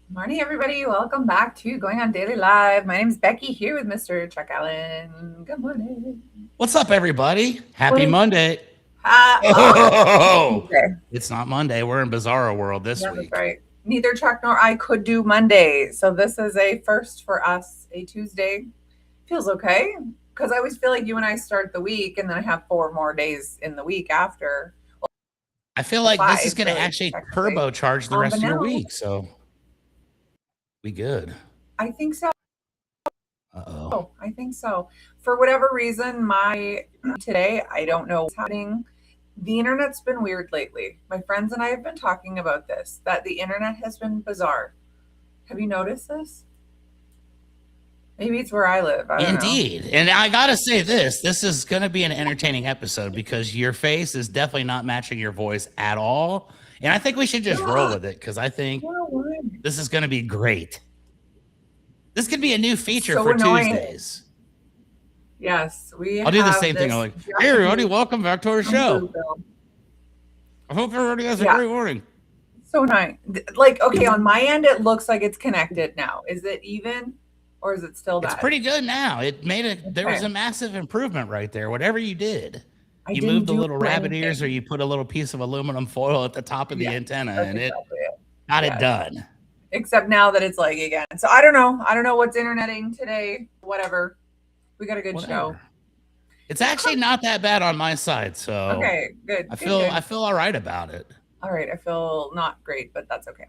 Morning, everybody. Welcome back to Going on Daily Live. My name is Becky here with Mr. Chuck Allen. Good morning. What's up, everybody? What Happy is Monday. Oh, Tuesday? it's not Monday. We're in Bizarro world this Yeah, that's week. right. Neither Chuck nor I could do Monday. So this is a first for us, a Tuesday. Feels okay. Because I always feel like you and I start the week and then I have 4 more days in the week after. I feel Well, like this is five, going to really, actually technically. turbocharge the But rest of your now week. So we good. I think so. Uh-oh. I think so. For whatever reason, my today, I don't know what's happening. The internet's been weird lately. My friends and I have been talking about this, that the internet has been bizarre. Have you noticed this? Maybe it's where I live. I don't know. Indeed. And I got to say this is going to be an entertaining episode because your face is definitely not matching your voice at all. And I think we should just roll with it because I think this is going to be great. This could be a new feature So for annoying. Tuesdays. Yes, we I'll do the have same thing. this I'm like, hey, everybody, welcome back to our show. bill. I hope everybody has a great morning. So annoying. Like, okay, on my end, it looks like it's connected now. Is it even, or is it still bad? It's pretty good now. It made it. There was a massive improvement right there. Whatever you did, you moved the little rabbit ears, or you put a little piece of aluminum foil at the top of the antenna, and it got it done. Except now that it's like again. So I don't know. I don't know what's interneting today. Whatever. We got a good show. It's actually not that bad on my side. So okay, good. I feel all right about it. All right, I feel not great, but that's okay.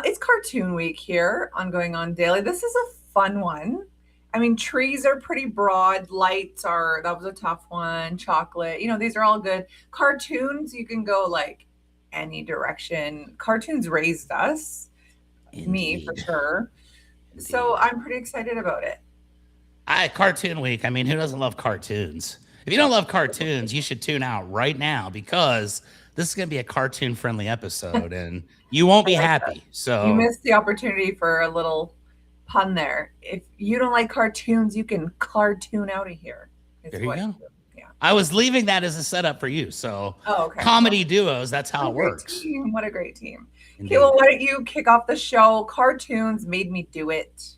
It's cartoon week here on Going On Daily. This is a fun one. I mean, trees are pretty broad. Lights are, that was a tough one. Chocolate, these are all good. Cartoons, you can go like any direction. Cartoons raised us. Indeed. Me for sure. Indeed. So I'm pretty excited about it. Cartoon week. I mean, who doesn't love cartoons? If you don't love cartoons, you should tune out right now because this is going to be a cartoon friendly episode and you won't be happy. So you missed the opportunity for a little pun there. If you don't like cartoons, you can cartoon out of here. There you go. Yeah. I was leaving that as a setup for you. So okay. Comedy duos, that's how it works. Team. What a great team. Indeed. Okay, well, why don't you kick off the show? Cartoons made me do it.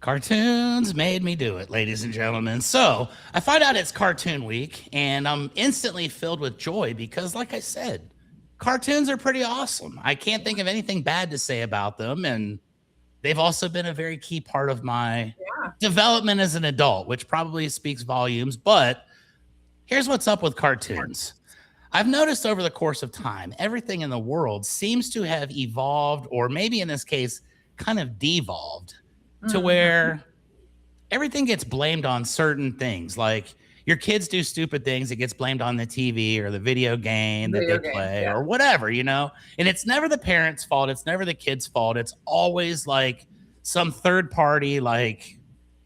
Cartoons made me do it, ladies and gentlemen. So I find out it's cartoon week and I'm instantly filled with joy because, like I said, cartoons are pretty awesome. I can't think of anything bad to say about them. And they've also been a very key part of my development as an adult, which probably speaks volumes. But here's what's up with cartoons. I've noticed over the course of time, everything in the world seems to have evolved, or maybe in this case, kind of devolved to where everything gets blamed on certain things. Like your kids do stupid things, it gets blamed on the TV or the video game that they play or whatever, and it's never the parents' fault. It's never the kids' fault. It's always like some third party, like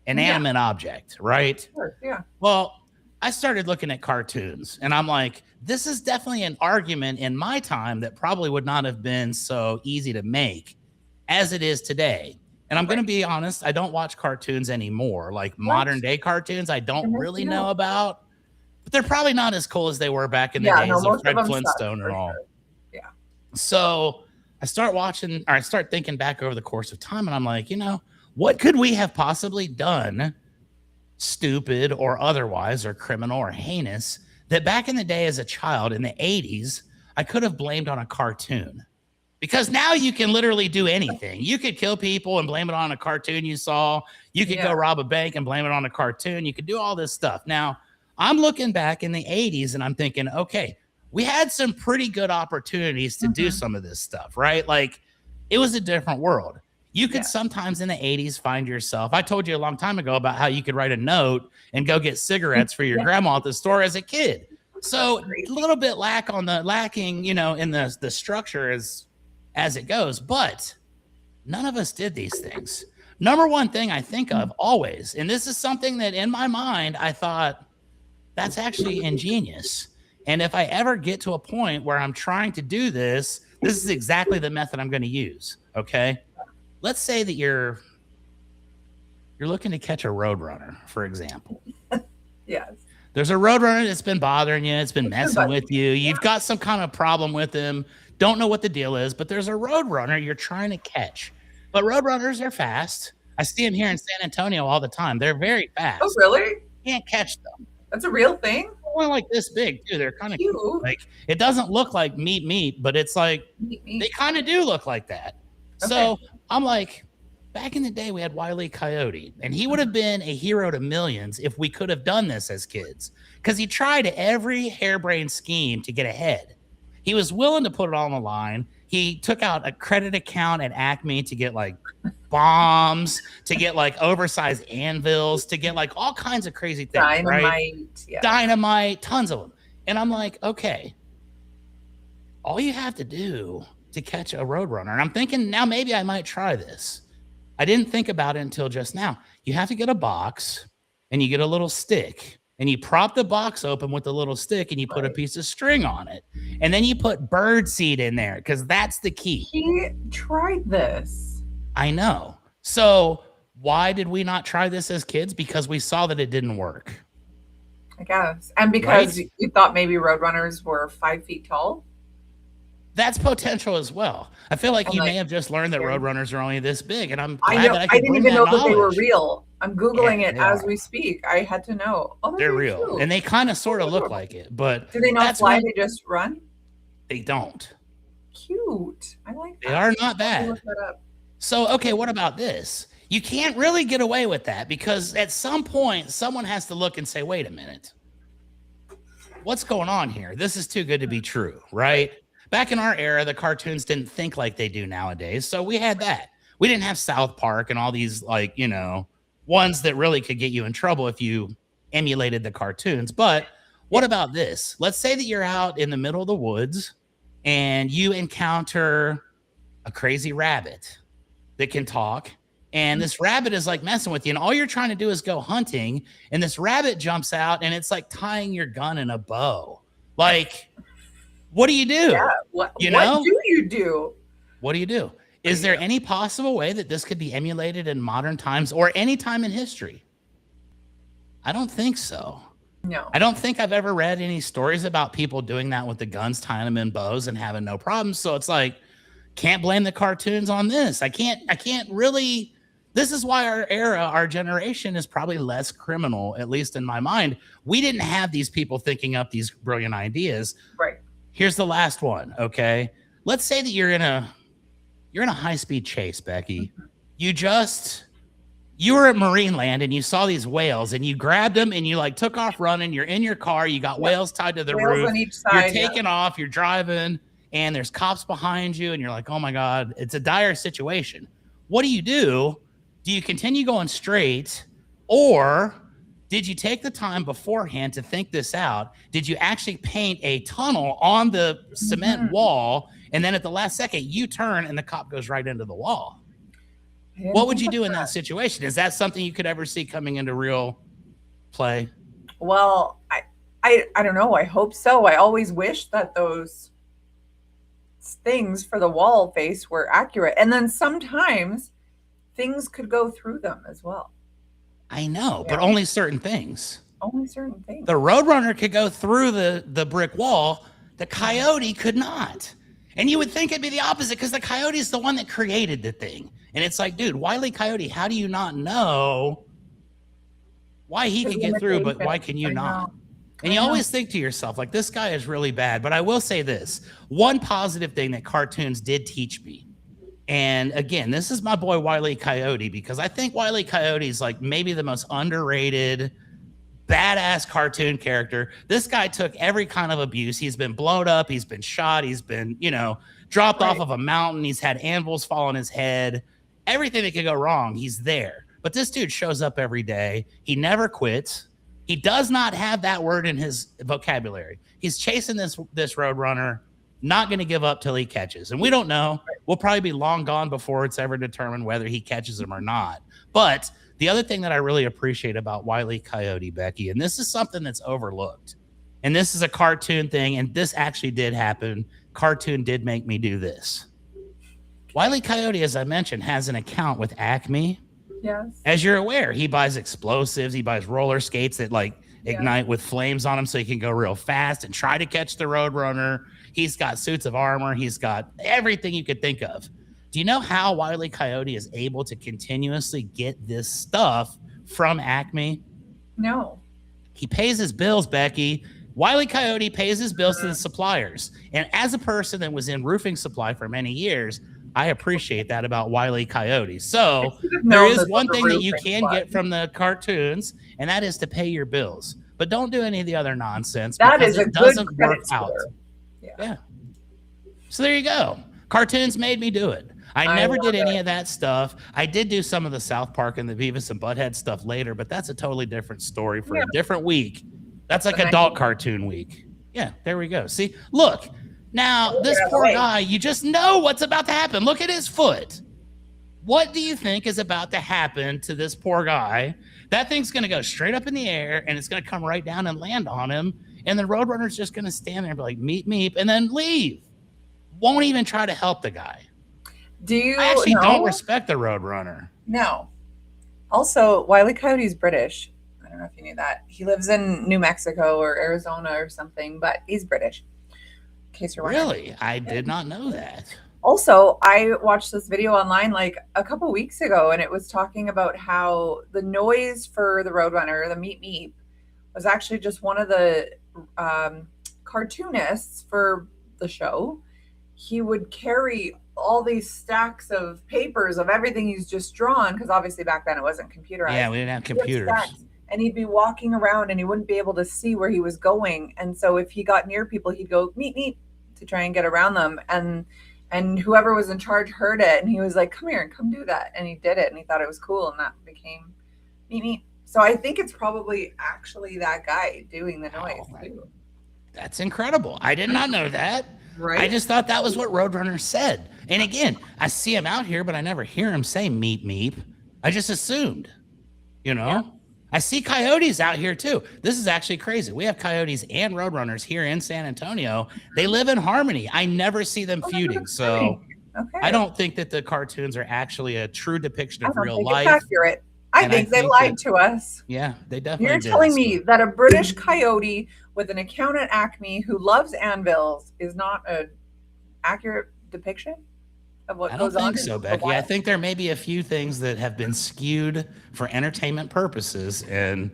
inanimate object, right? Sure. Yeah. Well, I started looking at cartoons and I'm like, this is definitely an argument in my time that probably would not have been so easy to make as it is today. And I'm going to be honest, I don't watch cartoons anymore. Like modern day cartoons, I don't really know about, but they're probably not as cool as they were back in the days of Fred Flintstone and all. Yeah. So I start thinking back over the course of time and I'm like, what could we have possibly done stupid or otherwise or criminal or heinous that back in the day as a child in the 80s, I could have blamed on a cartoon? Because now you can literally do anything. You could kill people and blame it on a cartoon you saw. You could go rob a bank and blame it on a cartoon. You could do all this stuff. Now, I'm looking back in the 80s and I'm thinking, okay, we had some pretty good opportunities to do some of this stuff, right? Like it was a different world. You could sometimes in the 80s find yourself. I told you a long time ago about how you could write a note and go get cigarettes for your grandma at the store as a kid. So a little bit lacking, in the structure as it goes, but none of us did these things. Number one thing I think of always, and this is something that in my mind, I thought that's actually ingenious. And if I ever get to a point where I'm trying to do this, this is exactly the method I'm going to use. Okay. Let's say that you're looking to catch a roadrunner, for example. Yes. There's a roadrunner that's been bothering you. It's been messing with you. You've got some kind of problem with him. Don't know what the deal is, but there's a roadrunner you're trying to catch. But roadrunners are fast. I see them here in San Antonio all the time. They're very fast. Oh, really? You can't catch them. That's a real thing? They're like this big, too. They're kind of cute. Like, it doesn't look like meat, but it's like, they kind of do look like that. Okay. So I'm like, back in the day, we had Wile E. Coyote, and he would have been a hero to millions if we could have done this as kids, because he tried every harebrained scheme to get ahead. He was willing to put it all on the line. He took out a credit account at Acme to get like bombs, to get like oversized anvils, to get like all kinds of crazy things. Dynamite, right? Yeah. Dynamite, tons of them. And I'm like, okay, all you have to do to catch a roadrunner, and I'm thinking now maybe I might try this. I didn't think about it until just now. You have to get a box and you get a little stick and you prop the box open with the little stick and you put a piece of string on it. And then you put bird seed in there because that's the key. He tried this. I know. So why did we not try this as kids? Because we saw that it didn't work. I guess. And because you thought maybe roadrunners were 5 feet tall? That's potential as well. I feel like you may have just learned that roadrunners are only this big, and I'm glad that I didn't even know that they were real. I'm Googling it as we speak. I had to know. Oh, they're real. Cute. And they kind of sort of look like it, but do they not fly? They just run? They don't. Cute. I like that. They are not bad. So, okay, what about this? You can't really get away with that because at some point, someone has to look and say, wait a minute. What's going on here? This is too good to be true, right? Back in our era, the cartoons didn't think like they do nowadays. So we had that. We didn't have South Park and all these, like, you know, ones that really could get you in trouble if you emulated the cartoons. But what about this? Let's say that you're out in the middle of the woods and you encounter a crazy rabbit that can talk. And this rabbit is like messing with you. And all you're trying to do is go hunting. And this rabbit jumps out and it's like tying your gun in a bow. Like, what do you do? Yeah. What do you do? What do you do? Is there any possible way that this could be emulated in modern times or any time in history? I don't think so. No. I don't think I've ever read any stories about people doing that with the guns, tying them in bows and having no problems. So it's like, can't blame the cartoons on this. I can't really. This is why our era, our generation is probably less criminal, at least in my mind. We didn't have these people thinking up these brilliant ideas. Right. Here's the last one, okay? Let's say that you're in a high-speed chase, Becky. You were at Marineland and you saw these whales and you grabbed them and you like took off running. You're in your car. You got whales tied to the roof. On each side, you're taking off. You're driving and there's cops behind you and you're like, oh my God, it's a dire situation. What do? Do you continue going straight or did you take the time beforehand to think this out? Did you actually paint a tunnel on the cement wall? And then at the last second, you turn and the cop goes right into the wall. What would you do in that situation? Is that something you could ever see coming into real play? Well, I don't know. I hope so. I always wish that those things for the wall face were accurate. And then sometimes things could go through them as well. I know, but only certain things. Only certain things. The Roadrunner could go through the brick wall. The Coyote could not. And you would think it'd be the opposite because the Coyote is the one that created the thing. And it's like, dude, Wile E. Coyote, how do you not know why he can get through, but why can you not? And you always think to yourself, like, this guy is really bad. But I will say this. One positive thing that cartoons did teach me. And again, this is my boy Wile E. Coyote, because I think Wile E. Coyote is like maybe the most underrated, badass cartoon character. This guy took every kind of abuse. He's been blown up. He's been shot. He's been, dropped off of a mountain. He's had anvils fall on his head. Everything that could go wrong, he's there. But this dude shows up every day. He never quits. He does not have that word in his vocabulary. He's chasing this Roadrunner, not going to give up till he catches. And we don't know. We'll probably be long gone before it's ever determined whether he catches him or not. But the other thing that I really appreciate about Wile E. Coyote, Becky, and this is something that's overlooked, and this is a cartoon thing, and this actually did happen. Cartoon did make me do this. Wile E. Coyote, as I mentioned, has an account with Acme. Yes. As you're aware, he buys explosives. He buys roller skates that ignite with flames on them so he can go real fast and try to catch the Roadrunner. He's got suits of armor. He's got everything you could think of. Do you know how Wile E. Coyote is able to continuously get this stuff from Acme? No. He pays his bills, Becky. Wile E. Coyote pays his bills to the suppliers. And as a person that was in roofing supply for many years, I appreciate that about Wile E. Coyote. So there is one thing that you can get from the cartoons, and that is to pay your bills. But don't do any of the other nonsense because it doesn't work out. Yeah. So there you go. Cartoons made me do it. I never did any of that stuff. I did do some of the South Park and the Beavis and Butthead stuff later, but that's a totally different story for a different week. That's like adult cartoon week. Yeah, there we go. See, look, now this poor guy, you just know what's about to happen. Look at his foot. What do you think is about to happen to this poor guy? That thing's going to go straight up in the air, and it's going to come right down and land on him. And the Roadrunner's just going to stand there and be like, meep, meep, and then leave. Won't even try to help the guy. I actually don't respect the Roadrunner. No. Also, Wile E. Coyote's British. I don't know if you knew that. He lives in New Mexico or Arizona or something, but he's British. In case you're wondering. Really? I did not know that. Also, I watched this video online like a couple weeks ago, and it was talking about how the noise for the Roadrunner, the meep meep, was actually just one of the cartoonists for the show. He would carry all these stacks of papers of everything he's just drawn, because obviously back then it wasn't computerized. Yeah, we didn't have computers. And he'd be walking around and he wouldn't be able to see where he was going. And so if he got near people, he'd go meep meep to try and get around them. And whoever was in charge heard it, and he was like, come here and come do that. And he did it, and he thought it was cool, and that became meep meep. So I think it's probably actually that guy doing the noise. Too. That's incredible. I did not know that. Right. I just thought that was what Roadrunner said. And again, I see him out here, but I never hear him say meep meep. I just assumed, you know. Yeah. I see coyotes out here too. This is actually crazy. We have coyotes and Roadrunners here in San Antonio. They live in harmony. I never see them feuding. So I don't think that the cartoons are actually a true depiction of real life. It's accurate. I think they lied to us. Yeah, they definitely did. You're telling me that a British coyote with an account at Acme who loves anvils is not an accurate depiction of what goes on? I don't think so, Becky. I think there may be a few things that have been skewed for entertainment purposes. And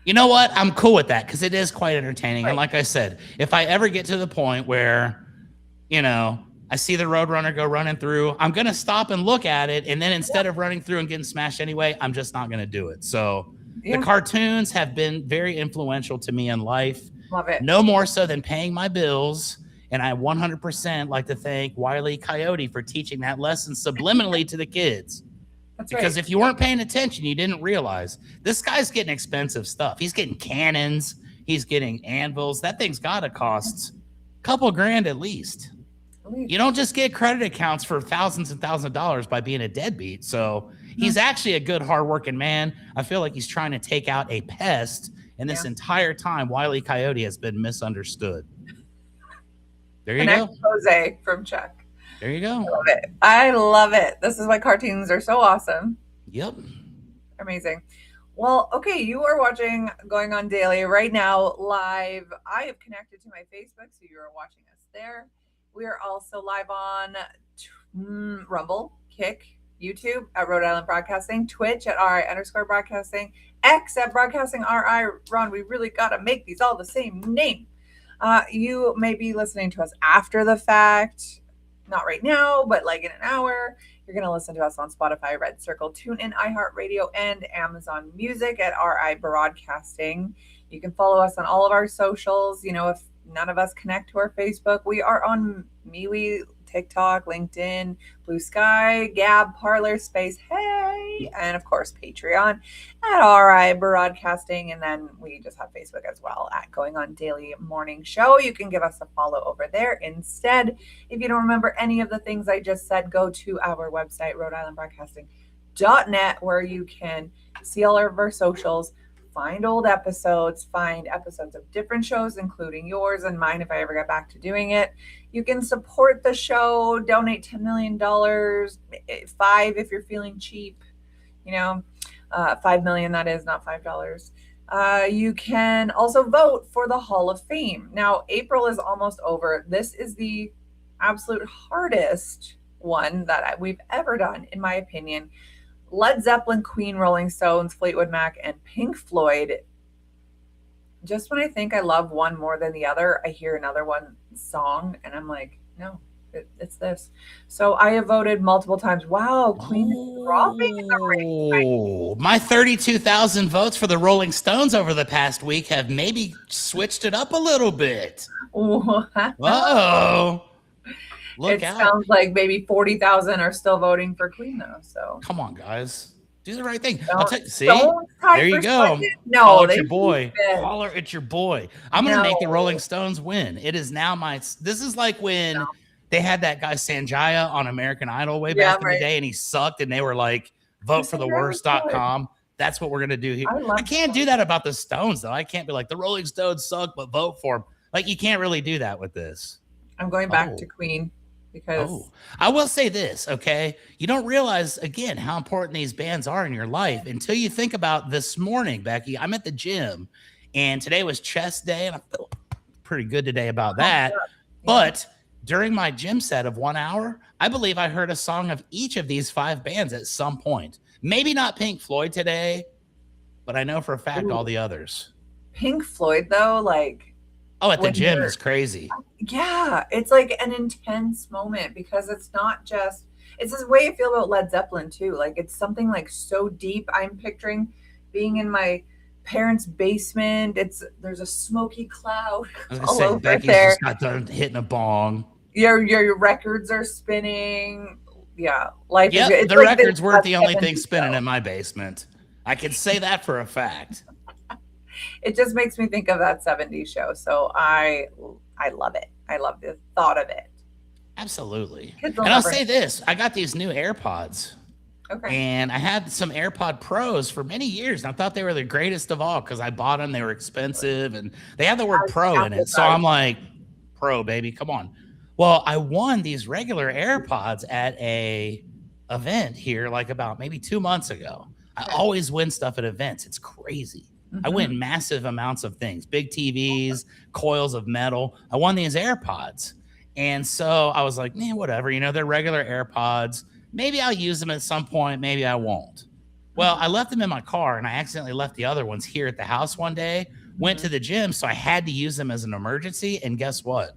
you know what? I'm cool with that because it is quite entertaining. Right. And like I said, if I ever get to the point where, you know, I see the Roadrunner go running through, I'm going to stop and look at it. And then instead of running through and getting smashed anyway, I'm just not going to do it. So the cartoons have been very influential to me in life. Love it. No more so than paying my bills. And I 100% like to thank Wile E. Coyote for teaching that lesson subliminally to the kids. That's because if you weren't paying attention, you didn't realize this guy's getting expensive stuff. He's getting cannons. He's getting anvils. That thing's got to cost a couple grand at least. You don't just get credit accounts for thousands and thousands of dollars by being a deadbeat. So he's actually a good, hardworking man. I feel like he's trying to take out a pest. And this entire time, Wile E. Coyote has been misunderstood. There you go. Jose from Chuck. There you go. I love it. I love it. This is why cartoons are so awesome. Yep. Amazing. Well, okay, you are watching Going On Daily right now live. I have connected to my Facebook, so you are watching us there. We are also live on Rumble, Kick, YouTube at Rhode Island Broadcasting, Twitch at RI_broadcasting, X at Broadcasting RI. Ron, we really got to make these all the same name. You may be listening to us after the fact, not right now, but like in an hour. You're going to listen to us on Spotify, Red Circle, TuneIn, iHeartRadio, and Amazon Music at RI Broadcasting. You can follow us on all of our socials. You know, if none of us connect to our Facebook, we are on MeWe, TikTok, LinkedIn, Blue Sky, Gab, Parler, Space, Hey, and of course Patreon at RI Broadcasting. And then we just have Facebook as well at Going On Daily Morning Show. You can give us a follow over there instead. If you don't remember any of the things I just said, go to our website, RhodeIslandBroadcasting.net, where you can see all of our socials, find old episodes, find episodes of different shows, including yours and mine if I ever get back to doing it. You can support the show, donate $10 million, $5 if you're feeling cheap, you know, $5 million, that is, not $5. You can also vote for the Hall of Fame. Now, April is almost over. This is the absolute hardest one that we've ever done, in my opinion. Led Zeppelin, Queen, Rolling Stones, Fleetwood Mac, and Pink Floyd. Just when I think I love one more than the other, I hear another one song and I'm like, no, it's this. So I have voted multiple times. Wow, Queen is dropping in the race. My 32,000 votes for the Rolling Stones over the past week have maybe switched it up a little bit. Whoa. Look out. Sounds like maybe 40,000 are still voting for Queen, though. So come on, guys. Do the right thing. See, there you go. Second. No, it's your boy. Holler at your boy. I'm going to make the Rolling Stones win. It is now this is like when they had that guy Sanjaya on American Idol way back in the day, and he sucked, and they were like, vote for the worst.com. That's what we're going to do here. I can't do that about the Stones, though. I can't be like, the Rolling Stones suck, but vote for them. Like, you can't really do that with this. I'm going back to Queen. Because I will say this, okay? You don't realize, again, how important these bands are in your life until you think about this morning, Becky. I'm at the gym, and today was chest day, and I feel pretty good today about that. But during my gym set of 1 hour, I believe I heard a song of each of these 5 bands at some point. Maybe not Pink Floyd today, but I know for a fact all the others. Pink Floyd, though, like... Oh, at the gym is crazy. Yeah, it's like an intense moment because it's not just, it's this way I feel about Led Zeppelin too. Like it's something like so deep. I'm picturing being in my parents' basement. There's a smoky cloud all over Becky's there. Just got done hitting a bong. Your records are spinning. Yeah, life. Yep, the records weren't the only thing spinning in my basement. I can say that for a fact. It just makes me think of that 70s show. So I love it. I love the thought of it. Absolutely. And I'll say this. I got these new AirPods. Okay. And I had some AirPod Pros for many years. And I thought they were the greatest of all because I bought them. They were expensive. And they had the word pro in it. So I'm like, pro, baby. Come on. Well, I won these regular AirPods at a event here like about maybe 2 months ago. I always win stuff at events. It's crazy. I win massive amounts of things, big TVs, coils of metal. I won these AirPods. And so I was like, man, whatever. You know, they're regular AirPods. Maybe I'll use them at some point. Maybe I won't. Well, I left them in my car and I accidentally left the other ones here at the house one day, went to the gym. So I had to use them as an emergency. And guess what?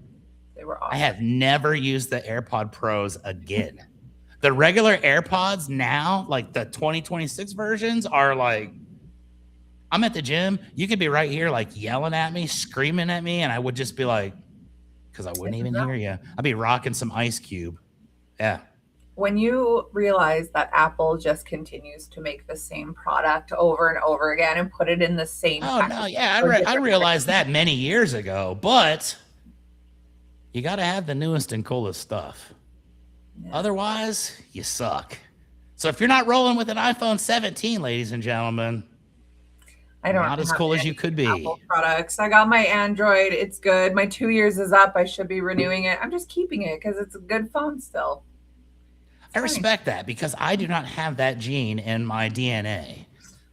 They were awesome. I have never used the AirPod Pros again. The regular AirPods now, like the 2026 versions are like, I'm at the gym. You could be right here, like yelling at me, screaming at me. And I would just be like, because I wouldn't even hear you. I'd be rocking some Ice Cube. Yeah. When you realize that Apple just continues to make the same product over and over again and put it in the same. Oh, no. Yeah. I realized that many years ago, but you got to have the newest and coolest stuff. Yeah. Otherwise, you suck. So if you're not rolling with an iPhone 17, ladies and gentlemen, I don't not as cool as you could be. Apple products. I got my Android. It's good. My 2 years is up. I should be renewing it. I'm just keeping it because it's a good phone still. I respect that because I do not have that gene in my DNA.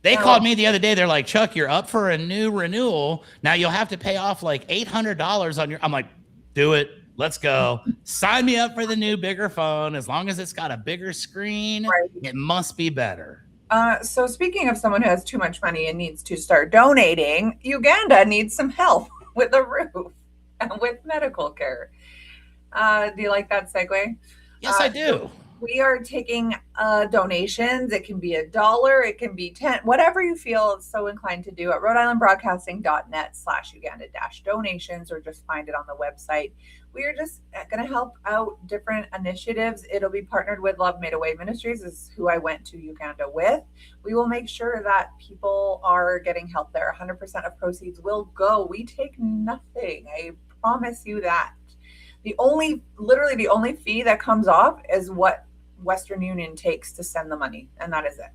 They called me the other day. They're like, Chuck, you're up for a new renewal. Now you'll have to pay off like $800 on your. I'm like, do it. Let's go. Sign me up for the new bigger phone. As long as it's got a bigger screen, it must be better. So speaking of someone who has too much money and needs to start donating, Uganda needs some help with a roof and with medical care. Do you like that segue? Yes, I do. We are taking donations. It can be $1, it can be 10, whatever you feel so inclined to do at RhodeIslandBroadcasting.net/Uganda-donations, or just find it on the website. We are just going to help out different initiatives. It'll be partnered with Love Made Away Ministries, is who I went to Uganda with. We will make sure that people are getting help there. 100% of proceeds will go. We take nothing. I promise you that. Literally the only fee that comes off is what Western Union takes to send the money, and that is it.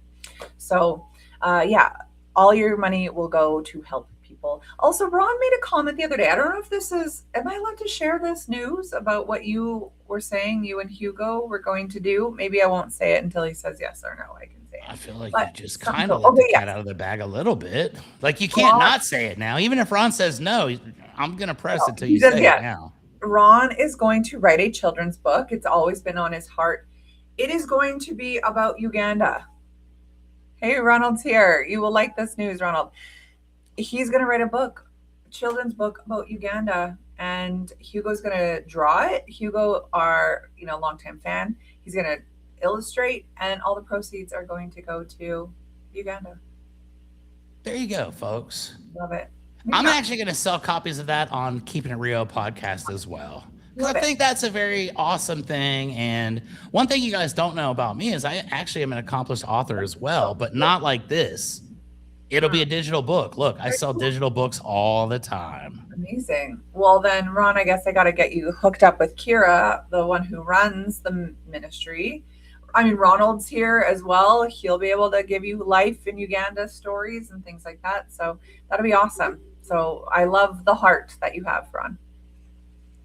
So, all your money will go to help people. Also, Ron made a comment the other day. I don't know if this is, am I allowed to share this news about what you were saying you and Hugo were going to do? Maybe I won't say it until he says yes or no. I can say it. I feel like you just kind of let the cat out of the bag a little bit. Like you can't not say it now. Even if Ron says no, I'm going to press it till you say it now. Ron is going to write a children's book. It's always been on his heart. It is going to be about Uganda. Hey, Ronald's here. You will like this news, Ronald. He's going to write a book, a children's book about Uganda, and Hugo's going to draw it. Hugo, our longtime fan, he's going to illustrate, and all the proceeds are going to go to Uganda. There you go, folks. Love it. I'm actually going to sell copies of that on Keeping It Real podcast as well. Because I think that's a very awesome thing. And one thing you guys don't know about me is I actually am an accomplished author as well, but not like this. It'll be a digital book. Look, I sell digital books all the time. Amazing. Well, then, Ron, I guess I got to get you hooked up with Kira, the one who runs the ministry. I mean, Ronald's here as well. He'll be able to give you life in Uganda stories and things like that. So that'll be awesome. So I love the heart that you have, Ron.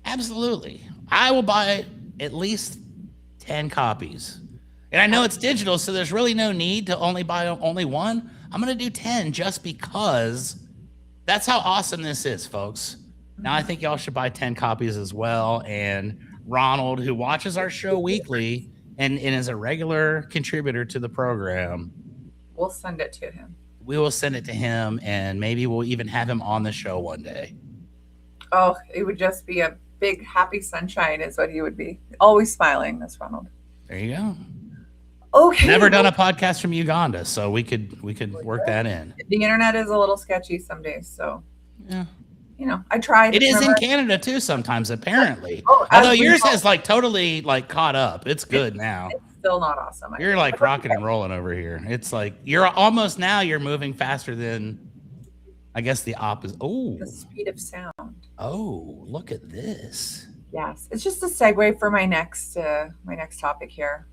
Absolutely. I will buy at least 10 copies. And I know it's digital, so there's really no need to only buy only one. I'm going to do 10 just because that's how awesome this is, folks. Now I think y'all should buy 10 copies as well. And Ronald, who watches our show weekly and is a regular contributor to the program, we'll send it to him. We will send it to him, and maybe we'll even have him on the show one day. Oh, it would just be a big happy sunshine is what he would be. Always smiling, this Ronald. There you go. Okay. Never done a podcast from Uganda, so we could work that in. The internet is a little sketchy some days, so yeah. I tried. It is in Canada too sometimes, apparently. Although yours has totally caught up. It's good now. It's still not awesome. You're rocking and rolling over here. It's like you're moving faster than I guess the opposite. Oh, the speed of sound. Oh, look at this. Yes, it's just a segue for my next topic here.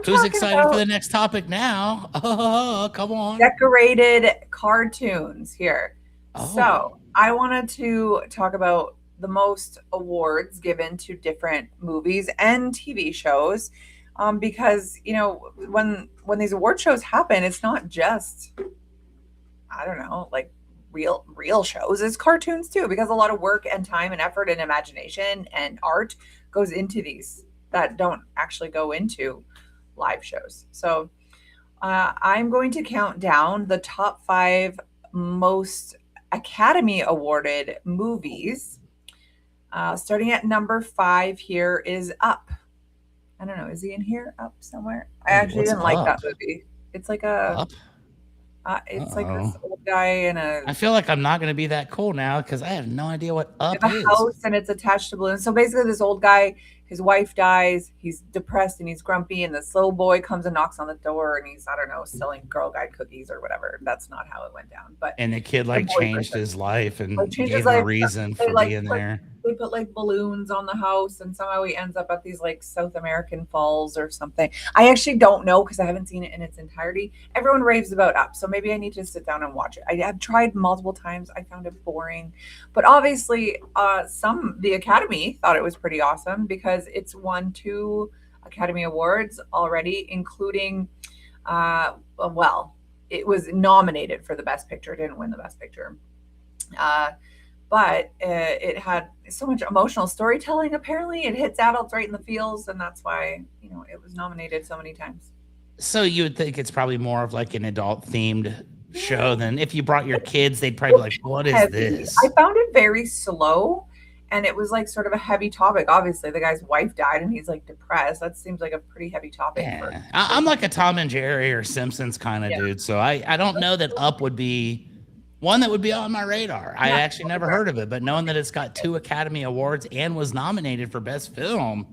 Who's excited for the next topic now? Oh, come on. Decorated cartoons here. Oh. So I wanted to talk about the most awards given to different movies and TV shows, because when these award shows happen, it's not just real shows. It's cartoons too, because a lot of work and time and effort and imagination and art goes into these that don't actually go into live shows. So I'm going to count down the top 5 most Academy awarded movies. Starting at number 5 here is Up. I don't know, is he in here? Up somewhere? I actually didn't like that movie. It's like a it's like this old guy in a. I feel like I'm not going to be that cool now because I have no idea what Up is. A house and it's attached to balloons. So basically, this old guy, his wife dies. He's depressed and he's grumpy. And this little boy comes and knocks on the door and he's selling Girl Guide cookies or whatever. That's not how it went down. But the kid changed his life and gave him a reason for being there. They put balloons on the house and somehow he ends up at these South American falls or something. I actually don't know because I haven't seen it in its entirety. Everyone raves about Up, so maybe I need to sit down and watch it. I have tried multiple times. I found it boring, but obviously the Academy thought it was pretty awesome because it's won 2 Academy Awards already, including it was nominated for the Best Picture. It didn't win the Best Picture. But it had so much emotional storytelling. Apparently, it hits adults right in the feels, and that's why it was nominated so many times. So you would think it's probably more of an adult-themed show than if you brought your kids, they'd probably be like, "What is this?" I found it very slow, and it was sort of a heavy topic. Obviously, the guy's wife died, and he's depressed. That seems like a pretty heavy topic. Yeah. I'm like a Tom and Jerry or Simpsons kind of dude, so I don't know that Up would be one that would be on my radar. I actually never heard of it, but knowing that it's got 2 Academy Awards and was nominated for Best Film,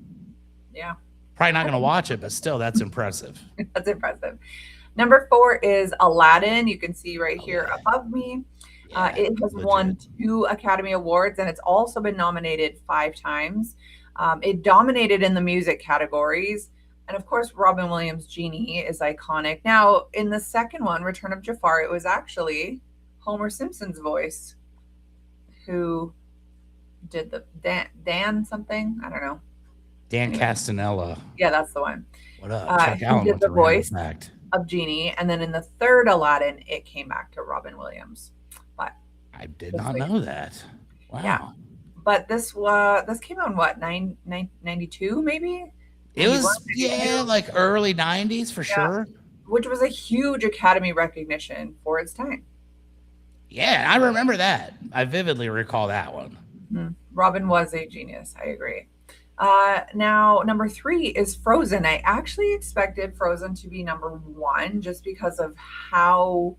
probably not going to watch it, but still, that's impressive. That's impressive. Number 4 is Aladdin. You can see right here above me. It has won 2 Academy Awards, and it's also been nominated 5 times. It dominated in the music categories. And of course, Robin Williams' Genie is iconic. Now, in the second one, Return of Jafar, it was actually Homer Simpson's voice who did the Dan something. I don't know. Dan Castanella. Yeah, that's the one. What up? Chuck Allen did the voice fact. of Genie. And then in the third Aladdin, it came back to Robin Williams. But I did not know that. Wow. Yeah. But this came out in what, 92 maybe? It 91, was, 92? like early 90s for Yeah, sure. which was a huge Academy recognition for its time. Yeah, I remember that. I vividly recall that one. Robin was a genius. I agree. Now, number 3 is Frozen. I actually expected Frozen to be number 1 just because of how,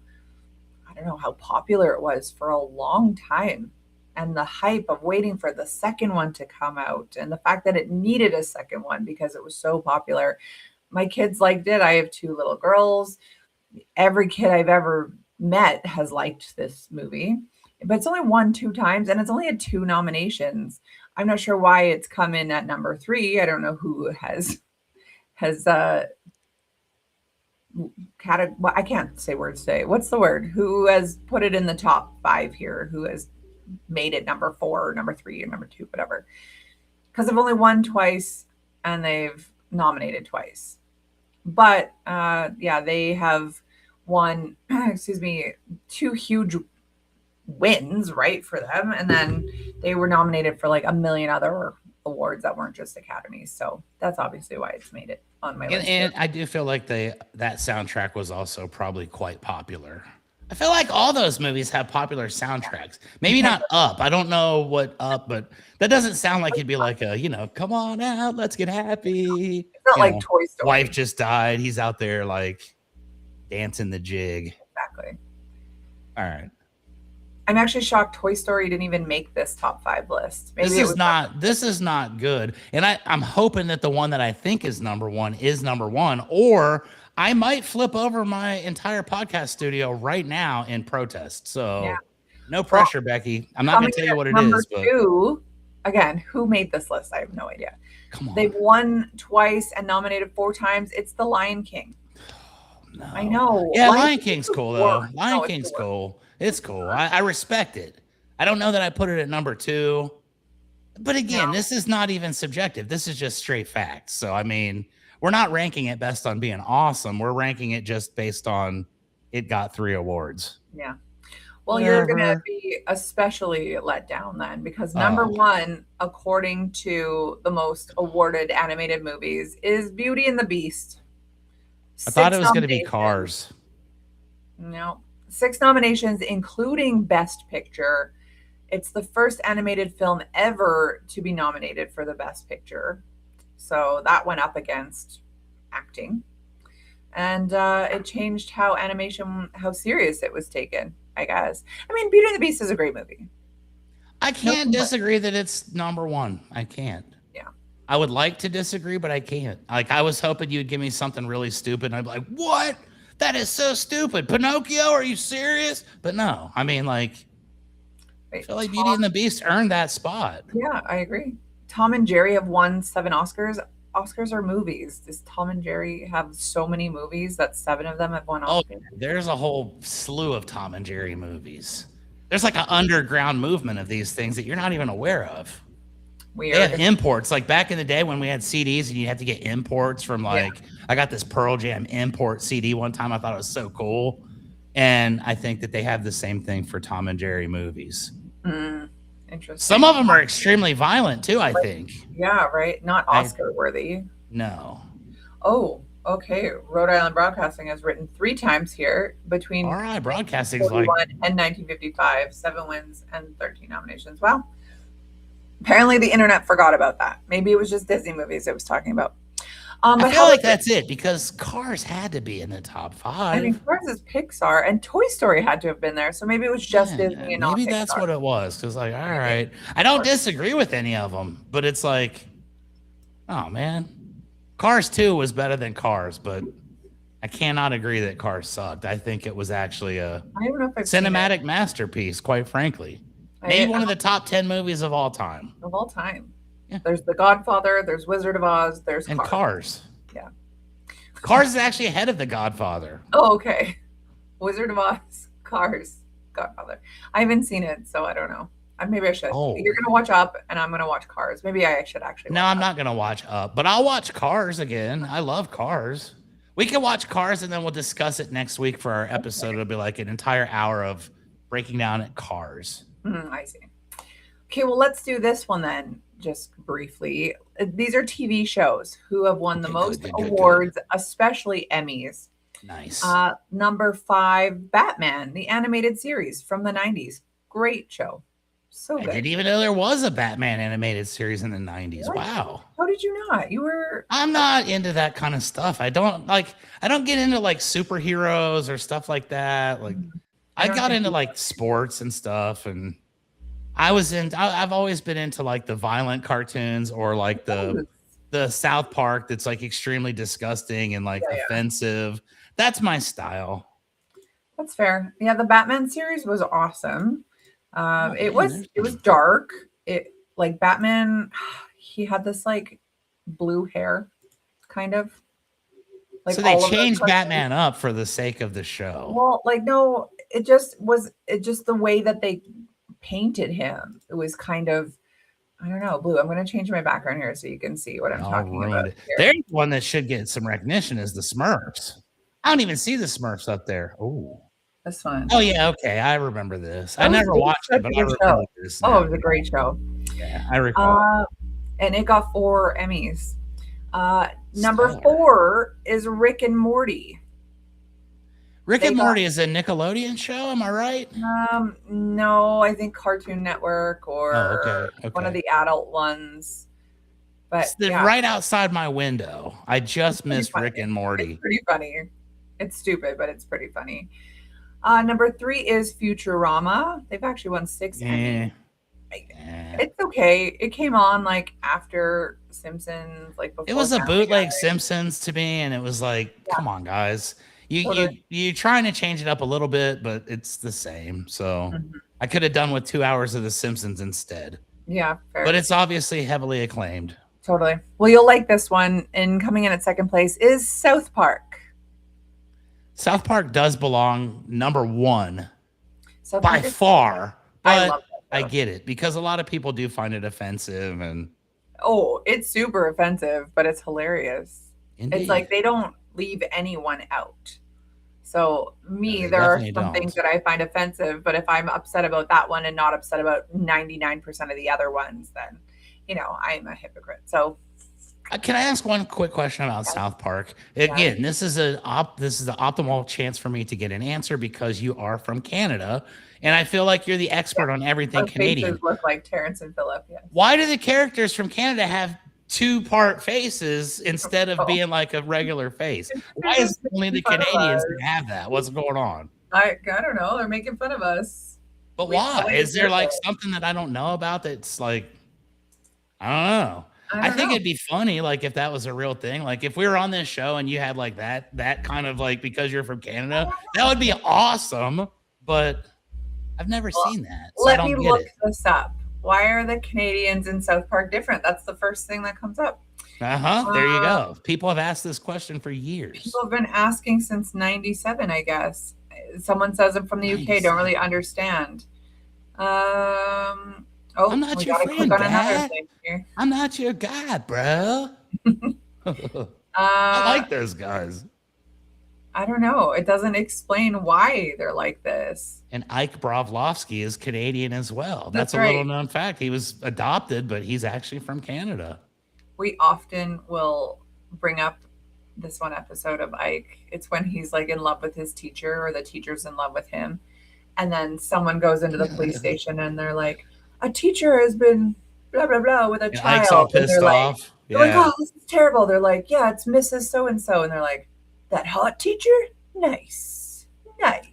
I don't know, how popular it was for a long time and the hype of waiting for the second one to come out and the fact that it needed a second one because it was so popular. My kids liked it. I have 2 little girls. Every kid I've ever met has liked this movie, but it's only won 2 times and it's only had 2 nominations. I'm not sure why it's come in at number 3. I don't know who has I can't say words today. What's the word? Who has put it in the top 5 here? Who has made it number 4 or number 3 or number 2, whatever? Because they've only won twice and they've nominated twice. But yeah, they have won, excuse me, 2 huge wins, right, for them. And then they were nominated for like a million other awards that weren't just Academies. So that's obviously why it's made it on my list. And I do feel like that soundtrack was also probably quite popular. I feel like all those movies have popular soundtracks. Maybe not Up. I don't know what Up, but that doesn't sound like it'd be like a, come on out, let's get happy. It's not like Toy Story. Wife just died. He's out there like dancing the jig. Exactly. All right. I'm actually shocked Toy Story didn't even make this top 5 list. Maybe this is not good. And I'm hoping that the one that I think is number 1 is number 1, or I might flip over my entire podcast studio right now in protest. So no pressure, Becky. I'm not going to tell you what it is. Number 2, again, who made this list? I have no idea. Come on. They've won twice and nominated 4 times. It's The Lion King. No. I know. Yeah, Lion King's cool, though. Lion King's cool. It's cool. I respect it. I don't know that I put it at number 2. But again, this is not even subjective. This is just straight facts. So, I mean, we're not ranking it best on being awesome. We're ranking it just based on it got 3 awards. Yeah. Well, you're going to be especially let down then because number 1, according to the most awarded animated movies, is Beauty and the Beast. I thought it was going to be Cars. No. 6 nominations, including Best Picture. It's the first animated film ever to be nominated for the Best Picture. So that went up against acting. And it changed how serious it was taken, I guess. I mean, Beauty and the Beast is a great movie. I can't disagree that it's number 1. I can't. Yeah. I would like to disagree, but I can't. Like, I was hoping you'd give me something really stupid. And I'd be like, what? That is so stupid. Pinocchio, are you serious? But no, I mean, like, I feel like Beauty and the Beast earned that spot. Yeah, I agree. Tom and Jerry have won 7 Oscars. Oscars are movies. Does Tom and Jerry have so many movies that 7 of them have won Oscars? Oh, there's a whole slew of Tom and Jerry movies. There's like an underground movement of these things that you're not even aware of. Weird. They have imports. Like back in the day when we had CDs and you had to get imports from I got this Pearl Jam import CD one time. I thought it was so cool. And I think that they have the same thing for Tom and Jerry movies. Interesting. Some of them are extremely violent too, I think. Yeah, right. Not Oscar worthy. No. Oh, okay. Rhode Island Broadcasting has written 3 times here between RIBroadcasting and 1955, 7 wins and 13 nominations. Wow. Apparently the internet forgot about that. Maybe it was just Disney movies it was talking about. I feel like that's it because Cars had to be in the top 5. I mean, Cars is Pixar and Toy Story had to have been there. So maybe it was just Disney and not maybe that's Pixar. what it was. Because like, all right. I don't disagree with any of them, but it's like, oh man. Cars 2 was better than Cars, but I cannot agree that Cars sucked. I think it was actually a cinematic masterpiece, quite frankly. Maybe one of the top 10 movies of all time. Of all time. Yeah. There's The Godfather, there's Wizard of Oz, there's Cars. Yeah. Cars is actually ahead of The Godfather. Oh, okay. Wizard of Oz, Cars, Godfather. I haven't seen it, so I don't know. Maybe I should. Oh. You're going to watch Up, and I'm going to watch Cars. Maybe I should actually No, I'm not going to watch Up, but I'll watch Cars again. I love Cars. We can watch Cars, and then we'll discuss it next week for our episode. It'll be like an entire hour of breaking down Cars. I see. Okay, well, let's do this one then, just briefly. These are TV shows who have won the Okay, most good. awards, especially Emmys. Nice. Number 5, Batman, the animated series from the 90s. Great show. So I good. didn't even know there was a Batman animated series in the 90s. What? Wow. How did you not? You were. I'm not into that kind of stuff. I don't get into like superheroes or stuff like that. Like I don't got think into you- like sports and stuff, and I've always been into like the violent cartoons or like the South Park that's like extremely disgusting and like offensive. That's my style. That's fair. Yeah, the Batman series was awesome. It was there's dark. It like Batman, he had this like blue hair, kind of. Like So they all of changed those cartoons. Batman up for the sake of the show. Well, like no, it just the way that they painted him. It was kind of, I don't know, blue. I'm going to change my background here so you can see what I'm talking about. Here. There's one that should get some recognition is the Smurfs. I don't even see the Smurfs up there. Oh, this one. Oh yeah, okay. I remember this. I never watched it, but I remember this. Oh, it was a great show. Yeah, I recall. And it got 4 Emmys. Number 4 is Rick and Morty. Rick and Morty is a Nickelodeon show, am I right? No, I think Cartoon Network or one of the adult ones. But it's right outside my window. I just missed Rick and Morty. It's pretty funny. It's stupid, but it's pretty funny. Number 3 is Futurama. They've actually won 6 Emmys. It's okay. It came on like after Simpsons, like before. It was a bootleg Simpsons to me, and it was like, come on, guys. You're trying to change it up a little bit, but it's the same. So I could have done with 2 hours of The Simpsons instead. Yeah, fair. But it's obviously heavily acclaimed. Totally. Well, you'll like this one. And coming in at second place is South Park. South Park does belong number 1 by far. But I get it because a lot of people do find it offensive and. Oh, it's super offensive, but it's hilarious. Indeed. It's like they don't leave anyone out. So there are some things that I find offensive, but if I'm upset about that one and not upset about 99% of the other ones, then, I'm a hypocrite. So can I ask one quick question about South Park? Again, this is the optimal chance for me to get an answer because you are from Canada, and I feel like you're the expert on everything Canadian. Faces look like Terrence and Phillip. Yes. Why do the characters from Canada have 2-part faces instead of being like a regular face? Why is it only the Canadians that have that? What's going on? I don't know. They're making fun of us. But why? Is there like something that I don't know about that's like, I don't know. I think it'd be funny, like if that was a real thing. Like if we were on this show and you had like that kind of like because you're from Canada, that would be awesome. But I've never seen that. So let me look this up. Why are the Canadians in South Park different? That's the first thing that comes up. There you go. People have asked this question for years. People have been asking since 97, I guess. Someone says I'm from the UK, don't really understand. I'm not your friend, Dad. I'm not your guy, bro. I like those guys. I don't know. It doesn't explain why they're like this. And Ike Brovlovsky is Canadian as well. That's a little known fact. He was adopted, but he's actually from Canada. We often will bring up this one episode of Ike. It's when he's like in love with his teacher or the teacher's in love with him. And then someone goes into the police station and they're like, a teacher has been blah, blah, blah with a child. Ike's all pissed off. They're like, oh, this is terrible. They're like, yeah, it's Mrs. So-and-so. And they're like, that hot teacher? Nice.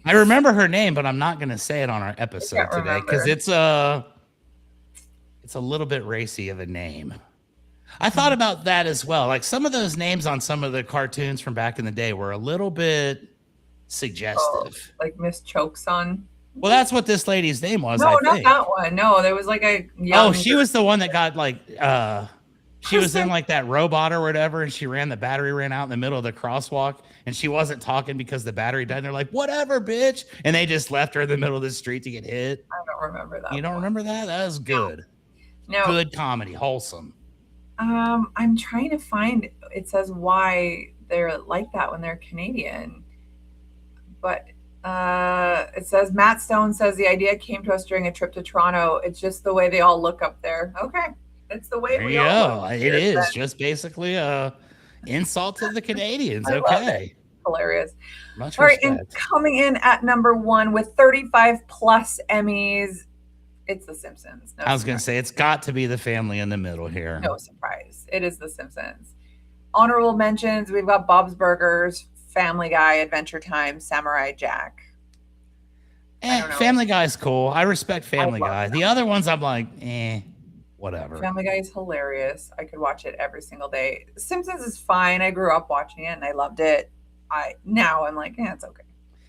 I remember her name, but I'm not going to say it on our episode today because it's a little bit racy of a name. I thought about that as well. Like some of those names on some of the cartoons from back in the day were a little bit suggestive. Like Miss Chokeson. Well, that's what this lady's name was. No, not that one. No, there was like a young. Oh, she was the one that got like she was in like that robot or whatever, and the battery ran out in the middle of the crosswalk, and she wasn't talking because the battery died. And they're like, whatever, bitch. And they just left her in the middle of the street to get hit. I don't remember that. You don't remember that? That was good. No. Good comedy, wholesome. I'm trying to find, it says why they're like that when they're Canadian. But It says Matt Stone says the idea came to us during a trip to Toronto. It's just the way they all look up there. Okay. It's the way There we you all go. look. It is just basically a insult to the Canadians. I love it. Okay. Hilarious. Much All right, and respect. coming in at number 1 with 35 plus Emmys, it's The Simpsons. I was going to say, it's got to be the family in the middle here. No surprise. It is The Simpsons. Honorable mentions, we've got Bob's Burgers, Family Guy, Adventure Time, Samurai Jack. Family Guy's cool. I respect Family Guy. The other ones, I'm like, whatever. Family Guy is hilarious. I could watch it every single day. Simpsons is fine. I grew up watching it and I loved it. Now I'm like, it's okay.